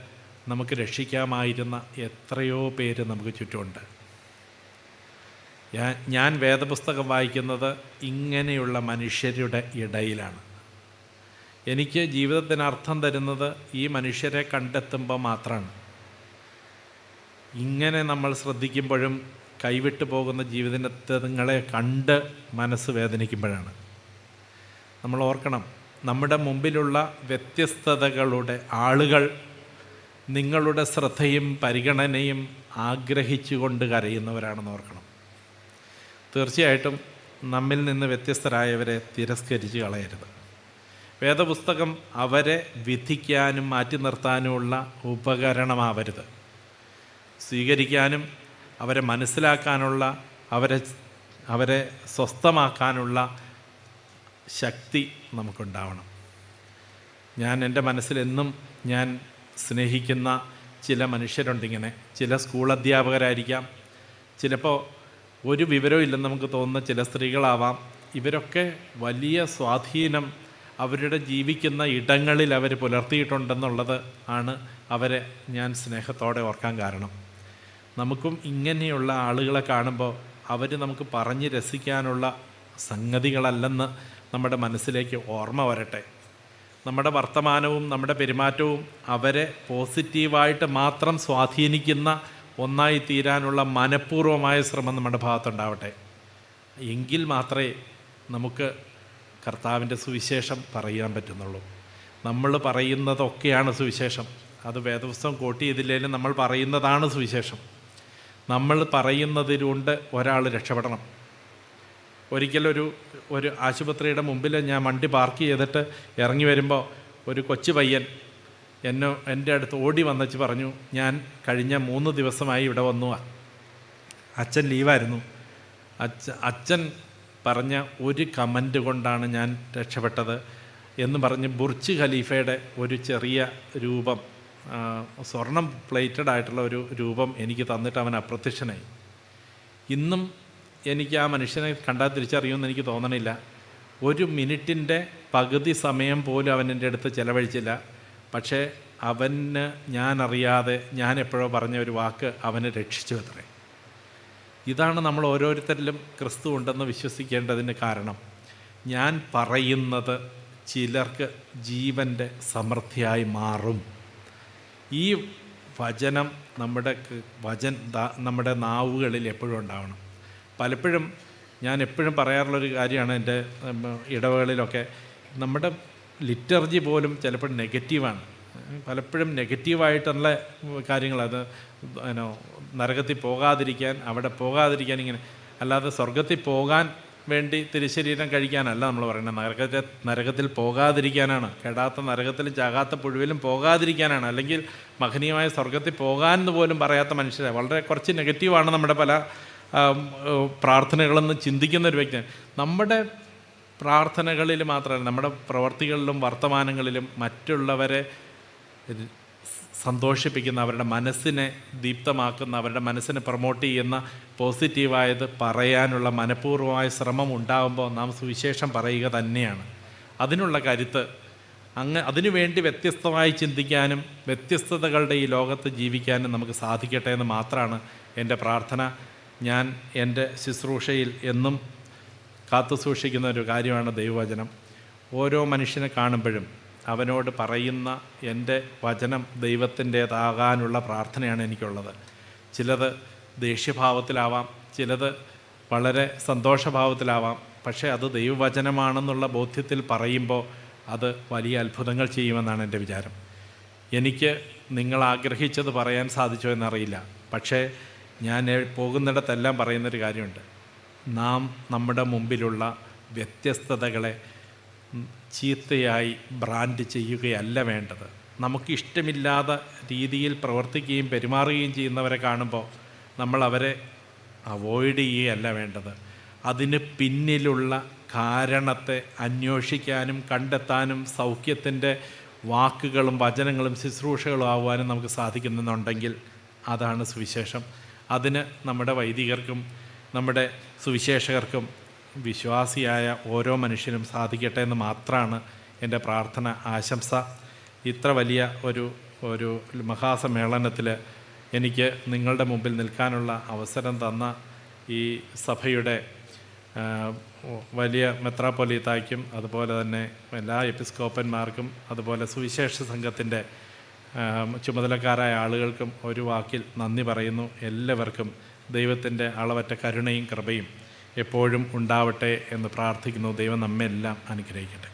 നമുക്ക് രക്ഷിക്കാമായിരുന്ന എത്രയോ പേര് നമുക്ക് ചുറ്റുമുണ്ട്. ഞാൻ വേദപുസ്തകം വായിക്കുന്നത് ഇങ്ങനെയുള്ള മനുഷ്യരുടെ ഇടയിലാണ്. എനിക്ക് ജീവിതത്തിന് അർത്ഥം തരുന്നത് ഈ മനുഷ്യരെ കണ്ടെത്തുമ്പോൾ മാത്രമാണ്. ഇങ്ങനെ നമ്മൾ ശ്രദ്ധിക്കുമ്പോഴും കൈവിട്ടു പോകുന്ന ജീവിതങ്ങളെ കണ്ട് മനസ്സ് വേദനിക്കുമ്പോഴാണ്. നമ്മൾ ഓർക്കണം, നമ്മുടെ മുമ്പിലുള്ള വ്യത്യസ്തതകളുടെ ആളുകൾ നിങ്ങളുടെ ശ്രദ്ധയും പരിഗണനയും ആഗ്രഹിച്ചുകൊണ്ട് കരയുന്നവരാണെന്ന് ഓർക്കണം. തീർച്ചയായിട്ടും നമ്മിൽ നിന്ന് വ്യത്യസ്തരായവരെ തിരസ്കരിച്ച് കളയരുത്. വേദപുസ്തകം അവരെ വിധിക്കാനും മാറ്റി നിർത്താനുമുള്ള ഉപകരണമാവരുത്. സ്വീകരിക്കാനും അവരെ മനസ്സിലാക്കാനുള്ള, അവരെ സ്വസ്ഥമാക്കാനുള്ള ശക്തി നമുക്കുണ്ടാവണം. എൻ്റെ മനസ്സിലെന്നും ഞാൻ സ്നേഹിക്കുന്ന ചില മനുഷ്യരുണ്ടിങ്ങനെ. ചില സ്കൂൾ അധ്യാപകരായിരിക്കാം, ചിലപ്പോൾ ഒരു വിവരവും ഇല്ലെന്ന് നമുക്ക് തോന്നുന്ന ചില സ്ത്രീകളാവാം. ഇവരൊക്കെ വലിയ സ്വാധീനം അവരുടെ ജീവിക്കുന്ന ഇടങ്ങളിൽ അവർ പുലർത്തിയിട്ടുണ്ടെന്നുള്ളത് ആണ് അവരെ ഞാൻ സ്നേഹത്തോടെ ഓർക്കാൻ കാരണം. നമുക്കും ഇങ്ങനെയുള്ള ആളുകളെ കാണുമ്പോൾ അവർ നമുക്ക് പറഞ്ഞ് രസിക്കാനുള്ള സംഗതികളല്ലെന്ന് നമ്മുടെ മനസ്സിലേക്ക് ഓർമ്മ വരട്ടെ. നമ്മുടെ വർത്തമാനവും നമ്മുടെ പെരുമാറ്റവും അവരെ പോസിറ്റീവായിട്ട് മാത്രം സ്വാധീനിക്കുന്ന ഒന്നായി തീരാനുള്ള മനഃപൂർവമായ ശ്രമം നമ്മുടെ ഭാഗത്തുണ്ടാവട്ടെ. എങ്കിൽ മാത്രമേ നമുക്ക് കർത്താവിൻ്റെ സുവിശേഷം പറയാൻ പറ്റുന്നുള്ളൂ. നമ്മൾ പറയുന്നതൊക്കെയാണ് സുവിശേഷം. അത് വേദപുസ്തകം കോട്ട് ചെയ്തില്ലെങ്കിലും നമ്മൾ പറയുന്നതാണ് സുവിശേഷം. നമ്മൾ പറയുന്നതിലുണ്ട് ഒരാൾ രക്ഷപ്പെടണം. ഒരിക്കലൊരു ആശുപത്രിയുടെ മുമ്പിൽ ഞാൻ വണ്ടി പാർക്ക് ചെയ്തിട്ട് ഇറങ്ങി വരുമ്പോൾ ഒരു കൊച്ചു പയ്യൻ എൻ്റെ അടുത്ത് ഓടി വന്നിച്ച് പറഞ്ഞു, ഞാൻ കഴിഞ്ഞ 3 ദിവസമായി ഇവിടെ വന്നു, അച്ഛൻ ലീവായിരുന്നു. അച്ഛൻ പറഞ്ഞ ഒരു കമൻ്റ് കൊണ്ടാണ് ഞാൻ രക്ഷപ്പെട്ടത് എന്ന് പറഞ്ഞ് ബുർജ് ഖലീഫയുടെ ഒരു ചെറിയ രൂപം, സ്വർണം പ്ലേറ്റഡ് ആയിട്ടുള്ള ഒരു രൂപം എനിക്ക് തന്നിട്ട് അവൻ അപ്രത്യക്ഷനായി. ഇന്നും എനിക്ക് ആ മനുഷ്യനെ കണ്ടാൽ തിരിച്ചറിയുമെന്ന് എനിക്ക് തോന്നണില്ല. 1 മിനിറ്റിൻ്റെ പകുതി സമയം പോലും അവൻ എൻ്റെ അടുത്ത് ചിലവഴിച്ചില്ല. പക്ഷേ അവന് ഞാനറിയാതെ ഞാൻ എപ്പോഴോ പറഞ്ഞ ഒരു വാക്ക് അവനെ രക്ഷിച്ചു അത്രേ. ഇതാണ് നമ്മൾ ഓരോരുത്തരിലും ക്രിസ്തു ഉണ്ടെന്ന് വിശ്വസിക്കേണ്ടതിന് കാരണം. ഞാൻ പറയുന്നത് ചിലർക്ക് ജീവൻ്റെ സമൃദ്ധിയായി മാറും. ഈ വചനം നമ്മുടെ നാവുകളിൽ എപ്പോഴും ഉണ്ടാവണം. പലപ്പോഴും ഞാൻ എപ്പോഴും പറയാറുള്ളൊരു കാര്യമാണ് എൻ്റെ ഇടവകളിലൊക്കെ, നമ്മുടെ ലിറ്റർജി പോലും ചിലപ്പോൾ നെഗറ്റീവാണ്. പലപ്പോഴും നെഗറ്റീവായിട്ടുള്ള കാര്യങ്ങൾ, അത് നരകത്തിൽ പോകാതിരിക്കാൻ, അവിടെ പോകാതിരിക്കാൻ ഇങ്ങനെ. അല്ലാതെ സ്വർഗത്തിൽ പോകാൻ വേണ്ടി തിരുശരീരം കഴിക്കാനല്ല നമ്മൾ പറയുന്നത്. നരകത്തിൽ പോകാതിരിക്കാനാണ്. കെടാത്ത നരകത്തിലും ചാകാത്ത പുഴുവിലും പോകാതിരിക്കാനാണ്. അല്ലെങ്കിൽ മഹനീയമായ സ്വർഗത്തിൽ പോകാമെന്ന് പോലും പറയാത്ത മനുഷ്യരെ, വളരെ കുറച്ച് നെഗറ്റീവാണ് നമ്മുടെ പല പ്രാർത്ഥനകളെന്ന് ചിന്തിക്കുന്ന ഒരു വ്യക്തിയാണ്. നമ്മുടെ പ്രാർത്ഥനകളിൽ മാത്രമല്ല, നമ്മുടെ പ്രവർത്തികളിലും വർത്തമാനങ്ങളിലും മറ്റുള്ളവരെ സന്തോഷിപ്പിക്കുന്ന, അവരുടെ മനസ്സിനെ ദീപ്തമാക്കുന്ന, അവരുടെ മനസ്സിനെ പ്രൊമോട്ട് ചെയ്യുന്ന പോസിറ്റീവായത് പറയാനുള്ള മനഃപൂർവ്വമായ ശ്രമം ഉണ്ടാകുമ്പോൾ നാം സുവിശേഷം പറയുക തന്നെയാണ്. അതിനുള്ള കരുത്ത്, അതിനുവേണ്ടി വ്യത്യസ്തമായി ചിന്തിക്കാനും വ്യത്യസ്തതകളുടെ ഈ ലോകത്ത് ജീവിക്കാനും നമുക്ക് സാധിക്കട്ടെ എന്ന് മാത്രമാണ് എൻ്റെ പ്രാർത്ഥന. ഞാൻ എൻ്റെ ശുശ്രൂഷയിൽ എന്നും കാത്തു സൂക്ഷിക്കുന്ന ഒരു കാര്യമാണ് ദൈവവചനം. ഓരോ മനുഷ്യനെ കാണുമ്പോഴും അവനോട് പറയുന്ന എൻ്റെ വചനം ദൈവത്തിൻ്റേതാകാനുള്ള പ്രാർത്ഥനയാണ് എനിക്കുള്ളത്. ചിലത് ദേഷ്യഭാവത്തിലാവാം, ചിലത് വളരെ സന്തോഷഭാവത്തിലാവാം. പക്ഷേ അത് ദൈവവചനമാണെന്നുള്ള ബോധ്യത്തിൽ പറയുമ്പോൾ അത് വലിയ അത്ഭുതങ്ങൾ ചെയ്യുമെന്നാണ് എൻ്റെ വിചാരം. എനിക്ക് നിങ്ങൾ ആഗ്രഹിച്ചത് പറയാൻ സാധിച്ചോ എന്നറിയില്ല. പക്ഷേ ഞാൻ പോകുന്നിടത്തെല്ലാം പറയുന്നൊരു കാര്യമുണ്ട്. നാം നമ്മുടെ മുമ്പിലുള്ള വ്യത്യസ്തതകളെ ചീത്തയായി ബ്രാൻഡ് ചെയ്യുകയല്ല വേണ്ടത്. നമുക്കിഷ്ടമില്ലാത്ത രീതിയിൽ പ്രവർത്തിക്കുകയും പെരുമാറുകയും ചെയ്യുന്നവരെ കാണുമ്പോൾ നമ്മൾ അവരെ അവോയ്ഡ് ചെയ്യുകയല്ല വേണ്ടത്. അതിന് പിന്നിലുള്ള കാരണത്തെ അന്വേഷിക്കാനും കണ്ടെത്താനും സൗഖ്യത്തിൻ്റെ വാക്കുകളും വചനങ്ങളും ശുശ്രൂഷകളും ആവാനും നമുക്ക് സാധിക്കുന്നുണ്ടെങ്കിൽ അതാണ് സുവിശേഷം. അതിന് നമ്മുടെ വൈദികർക്കും നമ്മുടെ സുവിശേഷകർക്കും വിശ്വാസിയായ ഓരോ മനുഷ്യനും സാധിക്കട്ടെ എന്ന് മാത്രമാണ് എൻ്റെ പ്രാർത്ഥന, ആശംസ. ഇത്ര വലിയ ഒരു മഹാസമ്മേളനത്തിൽ എനിക്ക് നിങ്ങളുടെ മുമ്പിൽ നിൽക്കാനുള്ള അവസരം തന്ന ഈ സഭയുടെ വലിയ മെത്രാപ്പൊലീത്തായ്ക്കും അതുപോലെ തന്നെ എല്ലാ എപ്പിസ്കോപ്പന്മാർക്കും അതുപോലെ സുവിശേഷ സംഘത്തിൻ്റെ ചുമതലക്കാരായ ആളുകൾക്കും ഒരു വാക്കിൽ നന്ദി പറയുന്നു. എല്ലാവർക്കും ദൈവത്തിൻ്റെ അളവറ്റ കരുണയും കൃപയും എപ്പോഴും ഉണ്ടാവട്ടെ എന്ന് പ്രാർത്ഥിക്കുന്നു. ദൈവം നമ്മെല്ലാം അനുഗ്രഹിക്കട്ടെ.